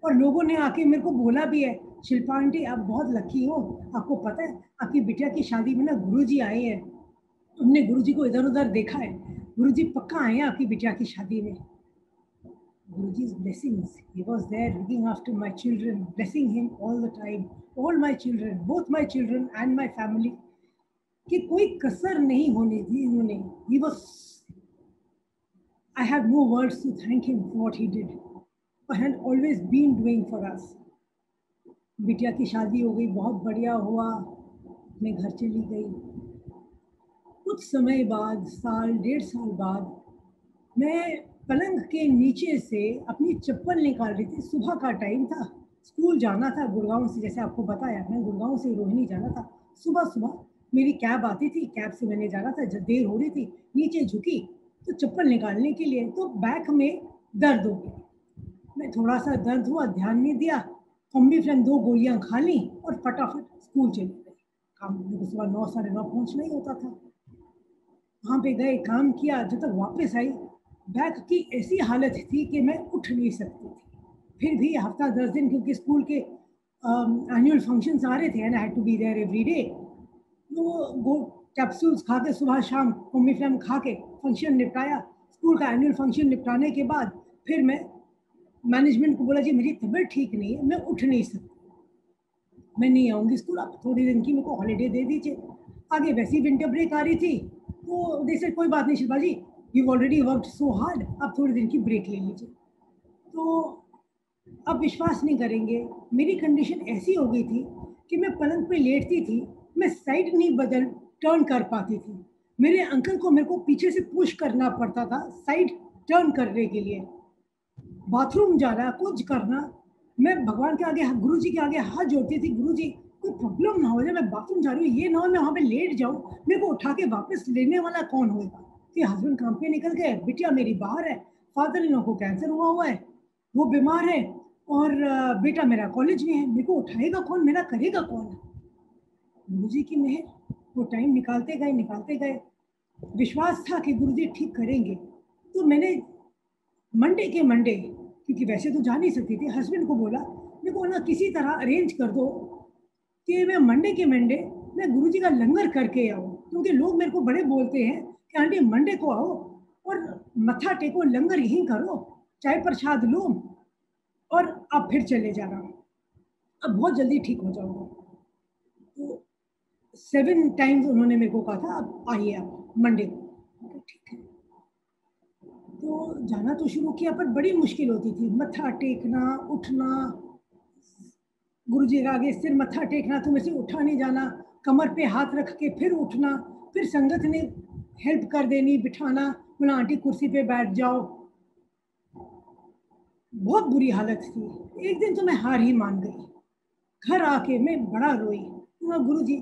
और लोगों ने आके मेरे को बोला भी है, शिल्पा आंटी आप बहुत लकी हो, आपको पता है आपकी बिटिया की शादी में ना गुरुजी आए हैं, हमने गुरुजी को इधर उधर देखा है, गुरुजी पक्का आए हैं आपकी बिटिया की शादी में. Guruji's blessings. He was there looking after my children, blessing him all the time. All my children, both my children and my family. कि कोई कसर नहीं होने दी उन्होंने. He was. I have no words to thank him for what he did, but had always been doing for us. बिटिया की शादी हो गई, बहुत बढ़िया हुआ, मैं घर चली गई. कुछ समय बाद, साल डेढ़ साल बाद, मैं पलंग के नीचे से अपनी चप्पल निकाल रही थी. सुबह का टाइम था, स्कूल जाना था गुड़गांव से, जैसे आपको बताया मैं गुड़गांव से रोहिणी जाना था. सुबह सुबह मेरी कैब आती थी, कैब से मैंने जाना था, जब देर हो रही थी नीचे झुकी तो चप्पल निकालने के लिए, तो बैक में दर्द हो गया. मैं थोड़ा सा दर्द हुआ, ध्यान नहीं दिया, कॉम्बीफ्लेम 2 गोलियां खा ली और फटाफट स्कूल चली गई. काम सुबह 9 साढ़े 9 पहुँचना ही होता था. वहाँ पे गए, काम किया, जब तक वापस आई बैक की ऐसी हालत थी कि मैं उठ नहीं सकती थी. फिर भी हफ्ता 10 दिन, क्योंकि स्कूल के एनुअल फंक्शंस आ रहे थे and I had to be there every day, तो वो कैप्सूल्स खा के सुबह शाम कॉम्बीफ्लेम खा के फंक्शन निपटाया. स्कूल का एनुअल फंक्शन निपटाने के बाद फिर मैं मैनेजमेंट को बोला जी मेरी तबीयत ठीक नहीं है, मैं उठ नहीं सकती, मैं नहीं आऊँगी स्कूल, आप थोड़ी दिन की मेरे को हॉलीडे दे दीजिए. आगे वैसी विंटर ब्रेक आ रही थी, तो दे सेड कोई बात नहीं Shilpa ji, you already worked so hard, आप थोड़ी दिन की ब्रेक ले लीजिए. तो आप विश्वास नहीं करेंगे, मेरी कंडीशन ऐसी हो गई थी कि मैं पलंग पे लेटती थी, मैं साइड नहीं टर्न कर पाती थी. मेरे अंकल को मेरे को पीछे से पुश करना पड़ता था साइड टर्न करने के लिए. बाथरूम जाना, कुछ करना, मैं भगवान के आगे, गुरुजी के आगे हाथ जोड़ती थी, गुरुजी कोई प्रॉब्लम ना हो जाए, मैं बाथरूम जा रही हूँ, ये ना हो मैं वहाँ पे लेट जाऊँ, मेरे को उठा के वापस लेने वाला कौन होगा. कि हस्बैंड काम पे निकल गए, बिटिया मेरी बाहर है, फादर इन को कैंसर हुआ है, वो बीमार है, और बेटा मेरा कॉलेज में है, मेरे को उठाएगा कौन, मेरा करेगा कौन. गुरुजी की मेहर, वो टाइम निकालते गए. विश्वास था कि गुरुजी ठीक करेंगे. तो मैंने मंडे के मंडे, क्योंकि वैसे तो जा नहीं सकती थी, हस्बैंड को बोला मेरे को ना किसी तरह अरेंज कर दो कि मैं मंडे के मंडे मैं गुरुजी का लंगर करके आऊँ, क्योंकि लोग मेरे को बड़े बोलते हैं कि आंटी मंडे को आओ और मत्था टेको, लंगर यहीं करो, चाय प्रसाद लो और आप फिर चले जाना, अब बहुत जल्दी ठीक हो जाओगे. तो 7 टाइम्स उन्होंने मेरे को कहा था अब आइए आप मंडे को. ठीक है, तो जाना तो शुरू किया, पर बड़ी मुश्किल होती थी, मत्था टेकना, उठना, गुरुजी के आगे सिर मत्था टेकना, तो मेरे से उठा नहीं जाना, कमर पे हाथ रख के फिर उठना, फिर संगत ने हेल्प कर देनी, बिठाना, बोला आंटी कुर्सी पे बैठ जाओ. बहुत बुरी हालत थी. एक दिन तो मैं हार ही मान गई, घर आके मैं बड़ा रोई. गुरुजी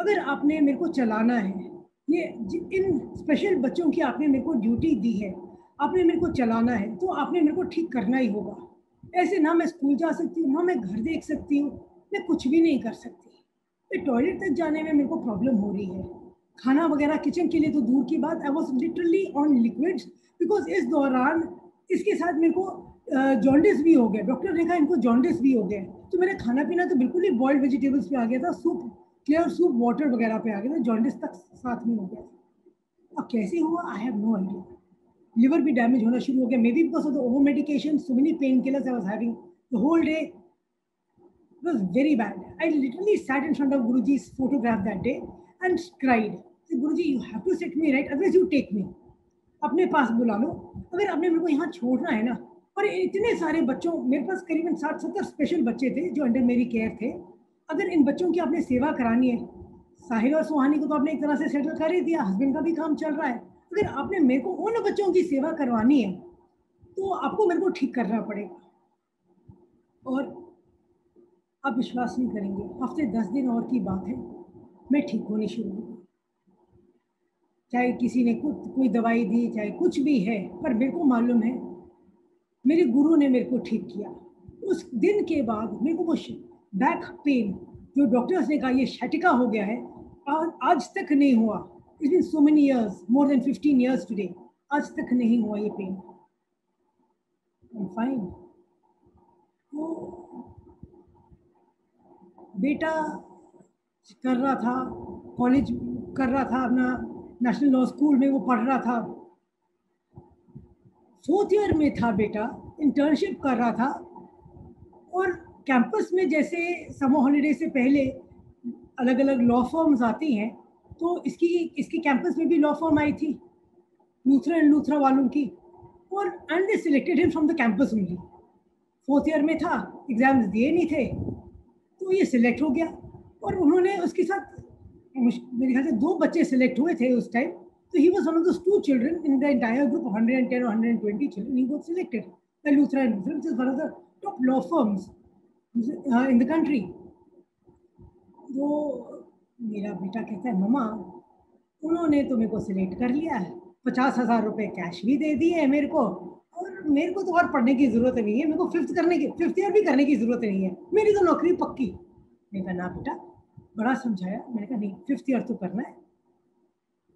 अगर आपने मेरे को चलाना है, ये इन स्पेशल बच्चों की आपने मेरे को ड्यूटी दी है, आपने मेरे को चलाना है, तो आपने मेरे को ठीक करना ही होगा. ऐसे ना मैं स्कूल जा सकती हूँ, ना मैं घर देख सकती हूँ, मैं कुछ भी नहीं कर सकती. मैं टॉयलेट तक जाने में मेरे को प्रॉब्लम हो रही है, खाना वगैरह किचन के लिए तो दूर की बात. I was literally on liquids, because इस दौरान इसके साथ मेरे को जॉन्डिस भी हो गया. डॉक्टर ने कहा इनको जॉन्डिस भी हो गया, तो मेरा खाना पीना तो बिल्कुल ही बॉइल्ड वेजिटेबल्स पे आ गया था, सूप, क्लियर सूप, वाटर वगैरह पे आ गया था, जॉन्डिस तक साथ में हो गया था. अब कैसे हुआ I have no idea. Liver भी डैमेज होना शुरू हो गया, may be because of the over medication, so many pain killers I was having the whole day. It was very bad. I literally sat in front of Guruji's photograph that day and cried. I said, Guruji, you have to set me right, otherwise you take me. अपने पास बुला लो, अगर आपने मेरे को यहाँ छोड़ना है ना. और इतने सारे बच्चों, मेरे पास करीबन 60-70 स्पेशल बच्चे थे जो अंडर मेरी केयर थे. अगर इन बच्चों की आपने सेवा करानी है, साहिल और सुहानी को तो आपने एक तरह से सेटल कर ही दिया, हस्बैंड का भी काम चल रहा है, अगर आपने मेरे को उन बच्चों की सेवा करवानी है तो आपको मेरे को ठीक करना पड़ेगा. और आप विश्वास नहीं करेंगे, हफ्ते 10 दिन और की बात है, मैं ठीक होनी शुरू हुई. चाहे किसी ने कोई दवाई दी, चाहे कुछ भी है, पर मेरे को मालूम है मेरे गुरु ने मेरे को ठीक किया. उस दिन के बाद मेरे को वो बैक पेन जो डॉक्टर्स ने कहा ये शैटिका हो गया है, आज तक नहीं हुआ. It's been so many years, more than 15 years today, आज तक नहीं हुआ ये पेन. I am fine. तो बेटा कर रहा था, कॉलेज कर रहा था, अपना नेशनल लॉ स्कूल में वो पढ़ रहा था, 4th year में था बेटा, इंटर्नशिप कर रहा था. और कैंपस में जैसे समर हॉलीडे से पहले अलग अलग लॉ फर्म्स आती हैं, तो इसकी कैंपस में भी लॉ फर्म आई थी, लूथरा एंड लूथरा वालों की. और and they selected him from the campus only. 4th year में था, एग्जाम्स दिए नहीं थे, तो ये सिलेक्ट हो गया. और उन्होंने उसके साथ मेरे ख्याल से 2 बच्चे सिलेक्ट हुए थे उस टाइम. तो he was one of those 2 children in the entire group of 110 or 120 children. He got selected by Luthra and Luthra, which is one of the top law firms in the country. तो मेरा बेटा कहता है, मम्मा उन्होंने तो मेरे को select कर लिया है, 50,000 रुपये कैश भी दे दिए है मेरे को, और मेरे को तो और पढ़ने की ज़रूरत नहीं है, मेरे को 5th ईयर भी करने की ज़रूरत नहीं है, मेरी तो नौकरी पक्की. मैंने कहा ना बेटा, बड़ा समझाया. मैंने कहा नहीं, 5th ईयर तो करना है,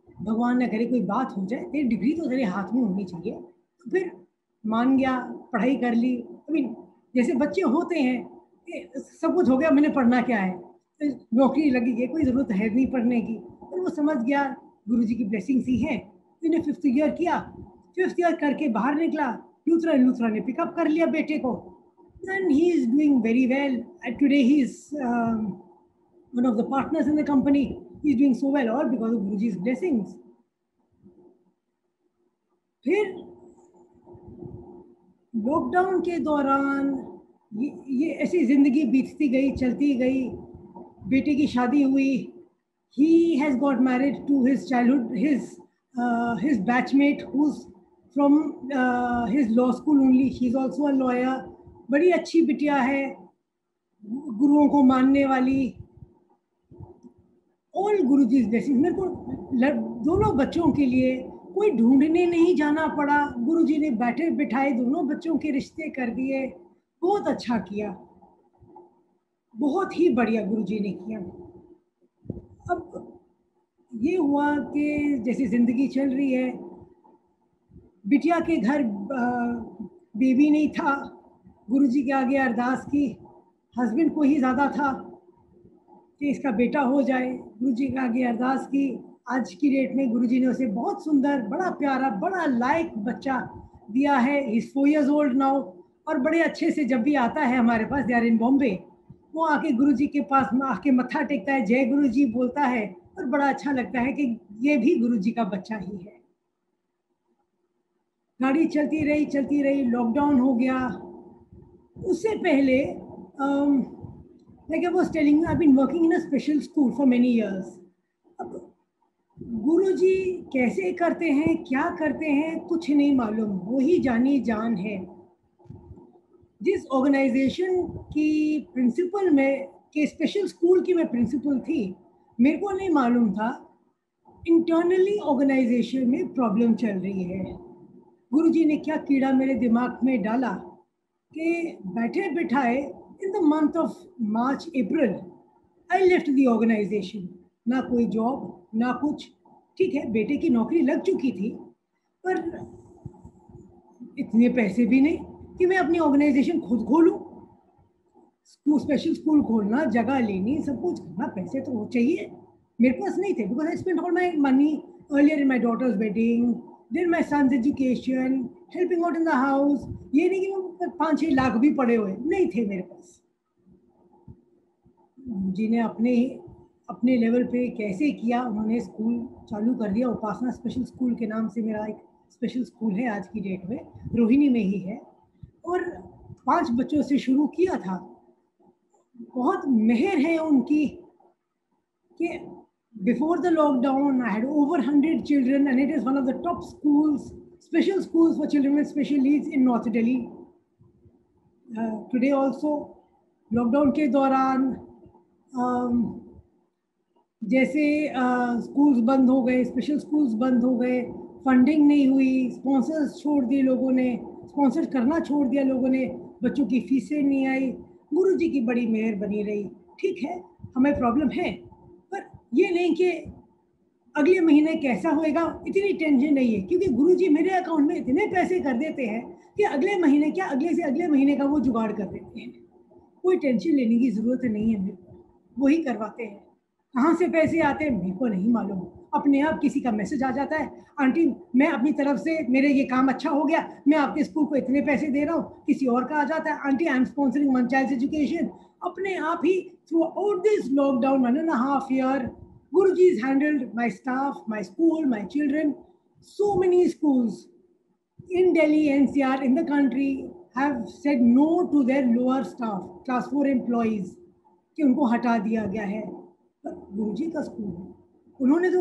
भगवान न करे कोई बात हो जाए, तेरी डिग्री तो तेरे हाथ में होनी चाहिए. तो फिर मान गया, पढ़ाई कर ली. अभी जैसे बच्चे होते हैं, सब कुछ हो गया, मैंने पढ़ना क्या है, तो नौकरी लगी है, कोई ज़रूरत है नहीं पढ़ने की. और वो समझ गया गुरुजी की ब्लेसिंग्स ही है. मैंने 5th ईयर किया, 5th ईयर करके बाहर निकला, लूथरा ने पिकअप कर लिया बेटे को, and he is doing very well. And today he is one of the partners in the company. He is doing so well, all because of Guruji's blessings. फिर लॉकडाउन के दौरान ये ऐसी जिंदगी बीतती गई, चलती गई. बेटे की शादी हुई. He has got married to his childhood, his batchmate, who's from his law school only. She's also a lawyer. बड़ी अच्छी बिटिया है, गुरुओं को मानने वाली. All Guruji's blessings. मेरे को दोनों बच्चों के लिए कोई ढूंढने नहीं जाना पड़ा. गुरुजी ने बैठे बिठाए दोनों बच्चों के रिश्ते कर दिए. बहुत अच्छा किया, बहुत ही बढ़िया गुरुजी ने किया. अब ये हुआ कि जैसे ज़िंदगी चल रही है, बिटिया के घर बेबी नहीं था. गुरुजी के आगे अरदास की, हस्बैंड को ही ज़्यादा था कि इसका बेटा हो जाए. गुरुजी के आगे अरदास की. आज की डेट में गुरुजी ने उसे बहुत सुंदर, बड़ा प्यारा, बड़ा लायक बच्चा दिया है. He is 4 years old now. और बड़े अच्छे से जब भी आता है हमारे पास, दे आर इन बॉम्बे, वो आके गुरुजी के पास आके मत्था टेकता है, जय गुरुजी बोलता है, और बड़ा अच्छा लगता है कि ये भी गुरुजी का बच्चा ही है. गाड़ी चलती रही. लॉकडाउन हो गया. उससे पहले like I was telling you, I've been working in a special school for many years. अब गुरुजी कैसे करते हैं, क्या करते हैं, कुछ नहीं मालूम, वो ही जानी जान है. जिस ऑर्गेनाइजेशन की प्रिंसिपल में के स्पेशल स्कूल की मैं प्रिंसिपल थी, मेरे को नहीं मालूम था इंटरनली ऑर्गेनाइजेशन में प्रॉब्लम चल रही है. गुरुजी ने क्या कीड़ा मेरे दिमाग में डाला कि बैठे बिठाए in the month of March, April, I left the organization. ना कोई जॉब, ना कुछ. ठीक है, बेटे की नौकरी लग चुकी थी, पर इतने पैसे भी नहीं कि मैं अपनी ऑर्गेनाइजेशन खुद खोलूं. स्पेशल स्कूल खोलना, जगह लेनी, सब कुछ करना, पैसे तो चाहिए. मेरे पास नहीं थे, because I spent all my money earlier in my daughter's wedding, then my son's education, helping out in the house. ये नहीं कि 5-6 लाख भी पड़े हुए नहीं थे मेरे पास। जिन्हें अपने लेवल पे कैसे किया, उन्होंने स्कूल चालू कर दिया। उपासना स्पेशल स्कूल के नाम से मेरा एक स्पेशल स्कूल है आज की डेट में, रोहिणी में ही है, और 5 बच्चों से शुरू किया था। बहुत मेहर है उनकी कि before the lockdown I had over 100 children and it is one of the top schools, special schools for children with special needs in North Delhi. Today also lockdown के दौरान जैसे स्कूल्स बंद हो गए, स्पेशल स्कूल्स बंद हो गए, funding नहीं हुई, स्पॉन्सर्स छोड़ दिए लोगों ने, स्पॉन्सर करना छोड़ दिया लोगों ने, बच्चों की फीसें नहीं आई, गुरुजी की बड़ी मेहर बनी रही। ठीक है, हमें प्रॉब्लम है, पर ये नहीं कि अगले महीने कैसा होएगा इतनी टेंशन नहीं है, क्योंकि गुरुजी मेरे अकाउंट में इतने पैसे कर देते हैं कि अगले महीने क्या, अगले से अगले महीने का वो जुगाड़ कर देते हैं। कोई टेंशन लेने की ज़रूरत नहीं है, मेरे को वही करवाते हैं। कहाँ से पैसे आते हैं मेरे को नहीं मालूम, अपने आप किसी का मैसेज आ जाता है, आंटी मैं अपनी तरफ से, मेरे ये काम अच्छा हो गया, मैं आपके स्कूल को इतने पैसे दे रहा हूँ। किसी और का आ जाता है, aunty I am sponsoring one child education. अपने आप ही throughout this lockdown 1.5 year, Guruji's handled my staff, my school, my children. So many schools in Delhi, NCR, in the country have said no to their lower staff, class 4 employees, कि उनको हटा दिया गया है। पर गुरुजी का school है, उन्होंने तो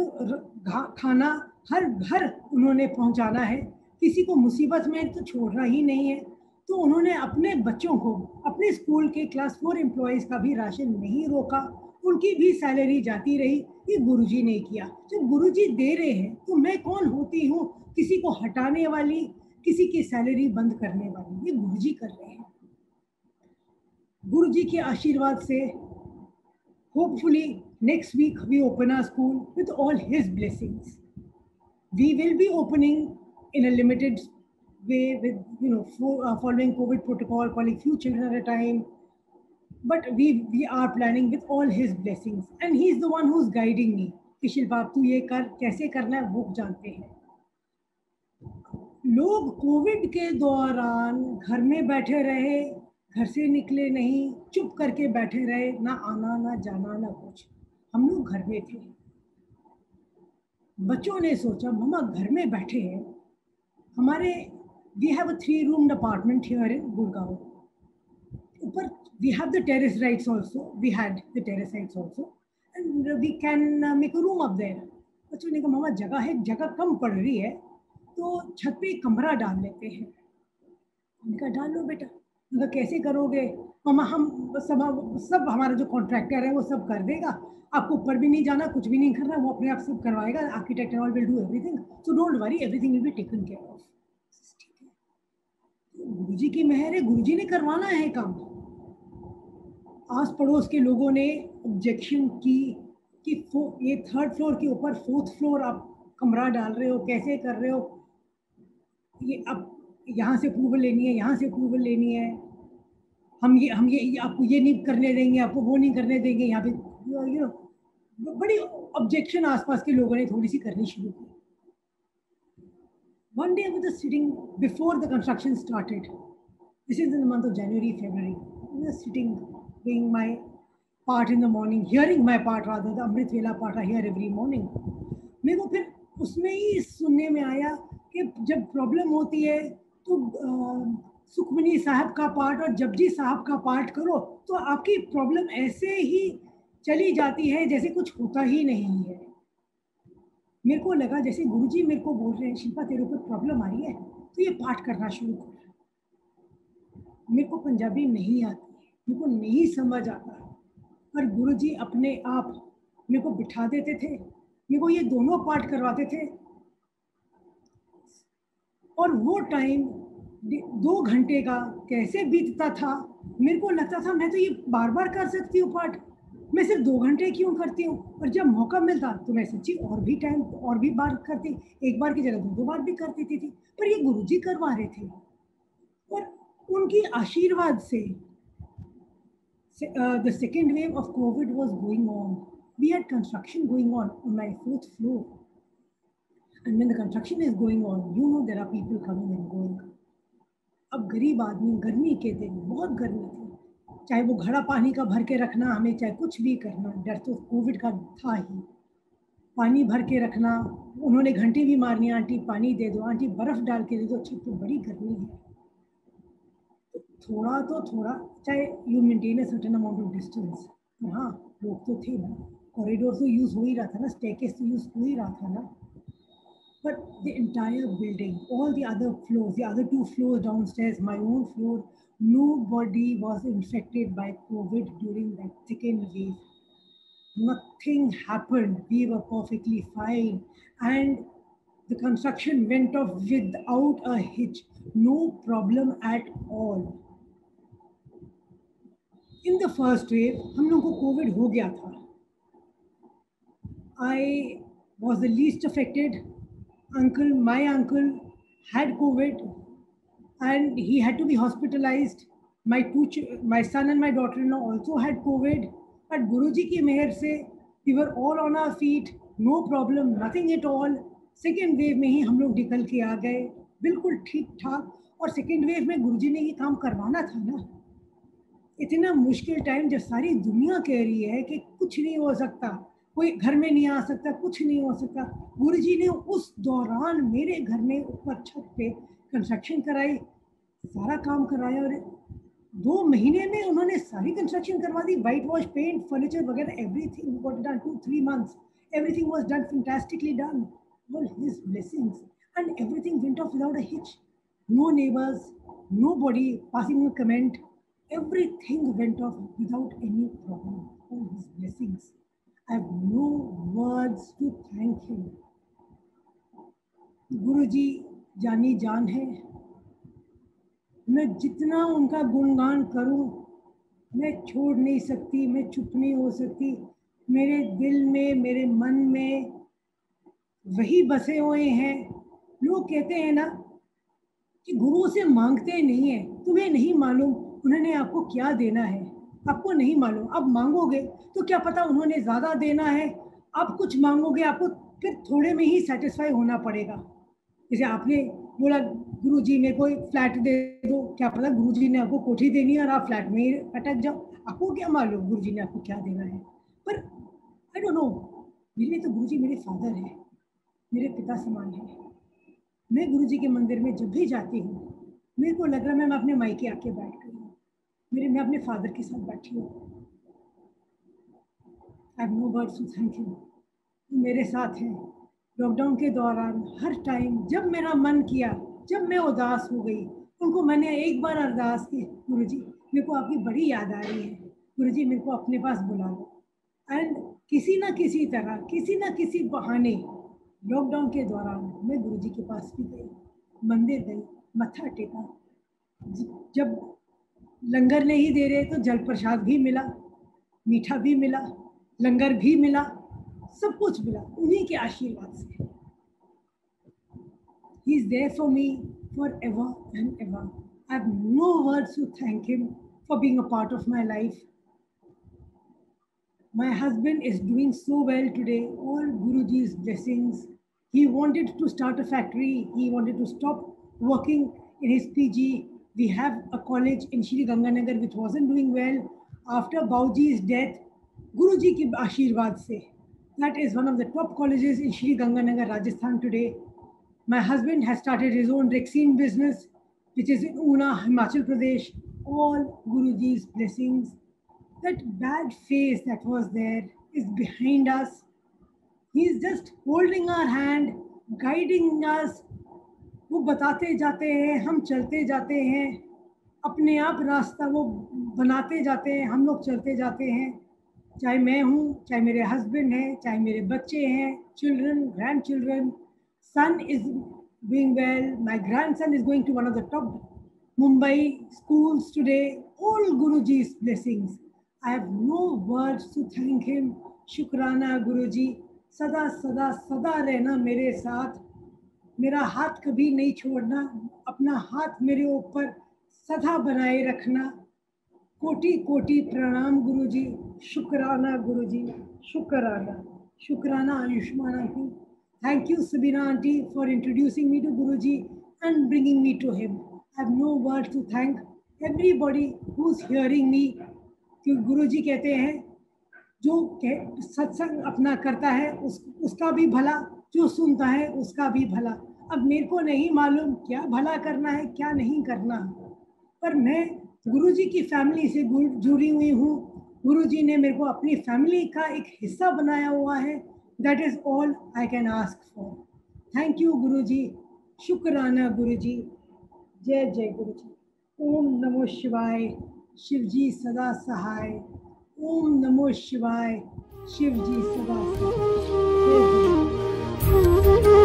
खाना हर घर उन्होंने पहुंचाना है, किसी को मुसीबत में तो छोड़ना ही नहीं है। तो उन्होंने अपने बच्चों को, अपने स्कूल के क्लास 4 एम्प्लॉयज़ का भी राशन नहीं रोका, उनकी भी सैलरी जाती रही। ये गुरुजी ने किया। जब गुरुजी दे रहे हैं तो मैं कौन होती हूँ किसी को हटाने वाली, किसी की सैलरी बंद करने वाली? ये गुरुजी कर रहे हैं। गुरुजी के आशीर्वाद से hopefully next week we open our school with all his blessings. We will be opening in a limited way with, following COVID protocol, calling few children at a time. But we are planning with all his blessings, and he's the one who's guiding me कि शिल्पा तू ये कर, कैसे करना है वो जानते हैं। लोग कोविड के दौरान घर में बैठे रहे, घर से निकले नहीं, चुप करके बैठे रहे, ना आना ना जाना ना कुछ। हम लोग घर में थे, बच्चों ने सोचा मम्मा घर में बैठे हैं, हमारे we have a 3-room apartment here in Gurgaon. ऊपर we have the terrace rights also, we had the terrace rights also, and we can make a room up there. बच्चों ने कहा मामा जगह है, जगह कम पड़ रही है, तो छत पे एक कमरा डाल लेते हैं। उनका डाल लो बेटा। उनका कैसे करोगे? मामा हम सब हमारा जो कॉन्ट्रैक्टर है वो सब कर देगा, आपको ऊपर भी नहीं जाना, कुछ भी नहीं करना, वो अपने आप सब करवाएगा, architect all will do everything, so don't worry, everything will be taken care of. Guruji की मेहर है, गुरुजी ने करवाना है काम। आस पड़ोस के लोगों ने ऑब्जेक्शन की कि ये 3rd फ्लोर के ऊपर 4th फ्लोर आप कमरा डाल रहे हो, कैसे कर रहे हो? ये अब यहाँ से अप्रूवल लेनी है, यहाँ से अप्रूवल लेनी है, हम ये आपको ये नहीं करने देंगे, आपको वो नहीं करने देंगे। यहाँ पे बड़ी ऑब्जेक्शन आसपास के लोगों ने थोड़ी सी करनी शुरू की। One day I was sitting before the construction started. This is in the month of January, February. I was sitting, doing my part in the morning, hearing my part rather, the Amrit Vela part I hear every morning. मेरे को फिर उसमें ही सुनने में आया कि जब problem होती है तो सुखमनी साहब का पाठ और जपजी साहब का पाठ करो तो आपकी प्रॉब्लम ऐसे ही चली जाती है जैसे कुछ होता ही नहीं है। मेरे को लगा जैसे गुरुजी मेरे को बोल रहे हैं शिल्पा तेरे ऊपर प्रॉब्लम आ रही है तो ये पाठ करना शुरू कर। मेरे को पंजाबी नहीं आती, मेरे को नहीं समझ आता, पर गुरुजी अपने आप मेरे को बिठा देते थे, मेरे को ये दोनों पाठ करवाते थे। और वो टाइम 2 घंटे का कैसे बीतता था, मेरे को लगता था मैं तो ये बार बार कर सकती हूँ पाठ, मैं सिर्फ 2 घंटे क्यों करती हूँ? और जब मौका मिलता तो मैं सच्ची और भी टाइम और भी बार करती, एक बार की जगह 2 बार भी कर देती थी, पर ये गुरुजी करवा रहे थे। और उनकी आशीर्वाद से the second wave of COVID was going on. We had construction going on my 4th floor. And when the construction is going on, you know there are people coming and going. अब गरीब आदमी, गर्मी के दिन बहुत गर्मी थी, चाहे वो घड़ा पानी का भर के रखना हमें, चाहे कुछ भी करना, डर तो कोविड का था ही। पानी भर के रखना, उन्होंने घंटी भी मारनी, आंटी पानी दे दो, आंटी बर्फ डाल के दे दो, छत पे बड़ी गर्मी है। थोड़ा तो थोड़ा, चाहे you maintain a certain amount of distance, हाँ लोग तो थे ना, कॉरिडोर तो यूज हो ही रहा था ना, स्टेयरकेस तो यूज हो ही रहा था ना। But the entire building, all the other floors, the other 2 floors downstairs, my own floor, nobody was infected by COVID during that second wave. Nothing happened. We were perfectly fine. And the construction went off without a hitch. No problem at all. In the first wave, हम लोगों को COVID हो गया था. I was the least affected. My uncle had COVID and he had to be hospitalized. My son and my daughter-in-law also had COVID. But Guruji ki meher se, we were all on our feet, no problem, nothing at all. Second wave में ही हम लोग निकल के आ गए, बिल्कुल ठीक ठाक। और सेकेंड वेव में गुरुजी ने ये काम करवाना था ना। इतना मुश्किल टाइम जब सारी दुनिया कह रही है कि कुछ नहीं हो सकता, कोई घर में नहीं आ सकता, कुछ नहीं हो सकता, गुरुजी ने उस दौरान मेरे घर में ऊपर छत पे कंस्ट्रक्शन कराई, सारा काम कराया। और 2 महीने में उन्होंने सारी कंस्ट्रक्शन करवा दी, वाइट वॉश, पेंट, फर्नीचर वगैरह, everything got done. 2-3 months everything was done fantastically done. All his blessings, and everything went off without a hitch. No neighbors, nobody passing a comment, everything went off without any problem. All his blessings. I have no words to thank him. गुरुजी जानी जान है, मैं जितना उनका गुणगान करूं मैं छोड़ नहीं सकती, मैं चुप नहीं हो सकती। मेरे दिल में, मेरे मन में वही बसे हुए हैं। लोग कहते हैं ना कि गुरुओं से मांगते नहीं है, तुम्हें नहीं मालूम उन्होंने आपको क्या देना है, आपको नहीं मालूम। अब मांगोगे तो क्या पता उन्होंने ज़्यादा देना है, आप कुछ मांगोगे आपको फिर थोड़े में ही सेटिस्फाई होना पड़ेगा। जैसे आपने बोला गुरुजी मेरे को फ्लैट दे दो, क्या पता गुरुजी ने आपको कोठी देनी है और आप फ्लैट में ही अटक जाओ, आपको क्या मालूम गुरुजी ने आपको क्या देना है। पर आई डोंट नो, मेरे लिए तो गुरुजी मेरे फादर है, मेरे पिता समान है। मैं गुरुजी के मंदिर में जब भी जाती हूँ मेरे को लग रहा है मैं अपने मायके आके बैठ गई हूँ, मैं अपने फादर के साथ बैठी हूँ। I have no words to thank you. मेरे साथ हैं लॉकडाउन के दौरान, हर टाइम जब मेरा मन किया, जब मैं उदास हो गई, उनको मैंने एक बार अरदास की, गुरुजी मेरे को आपकी बड़ी याद आ रही है, गुरुजी मेरे को अपने पास बुला लो। एंड किसी ना किसी तरह, किसी ना किसी बहाने लॉकडाउन के दौरान मैं गुरुजी के पास भी गई, मंदिर गई, मत्था टेका। जब लंगर नहीं दे रहे तो जल प्रसाद भी मिला, मीठा भी मिला, लंगर भी मिला, सब कुछ मिला उन्हीं के आशीर्वाद से। He is there for me forever and ever. I have no words to thank him for being a part of my life. My husband is doing so well today, all Guruji's blessings. He wanted to start a factory. He wanted to stop working in his PG. We have a college in Shri Ganganagar which wasn't doing well. After Bauji's death, Guruji ki Ashirwad se, that is one of the top colleges in Shri Ganganagar, Rajasthan today. My husband has started his own Rexine business, which is in Una, Himachal Pradesh. All Guruji's blessings. That bad phase that was there is behind us. He is just holding our hand, guiding us. वो बताते जाते हैं, हम चलते जाते हैं, अपने आप रास्ता वो बनाते जाते हैं, हम लोग चलते जाते हैं। चाहे मैं हूँ, चाहे मेरे हस्बैंड हैं, चाहे मेरे बच्चे हैं, children, grand children, son is doing well, my grandson is going to one of the top Mumbai schools today. All Guruji's blessings. I have no words to thank him. शुक्राना गुरुजी, सदा सदा सदा रहना मेरे साथ, मेरा हाथ कभी नहीं छोड़ना, अपना हाथ मेरे ऊपर सदा बनाए रखना। कोटि कोटि प्रणाम गुरुजी, शुक्राना गुरुजी, शुक्राना, शुक्राना आयुष्मान की। Thank you, Sabina auntie, for introducing me to Guruji and bringing me to him. I have no words to thank everybody who's hearing me. कि गुरुजी कहते हैं जो सत्संग अपना करता है उसका भी भला, जो सुनता है उसका भी भला। अब मेरे को नहीं मालूम क्या भला करना है क्या नहीं करना, पर मैं गुरुजी की फैमिली से जुड़ी हुई हूँ। गुरुजी ने मेरे को अपनी फैमिली का एक हिस्सा बनाया हुआ है। That is all I can ask for. Thank you Guruji, शुक्राना गुरुजी। जय जय गुरुजी। ओम नमो शिवाय, शिवजी सदा सहाय। ओम नमो शिवाय, शिवजी सदा सहाय। जय गुरुजी।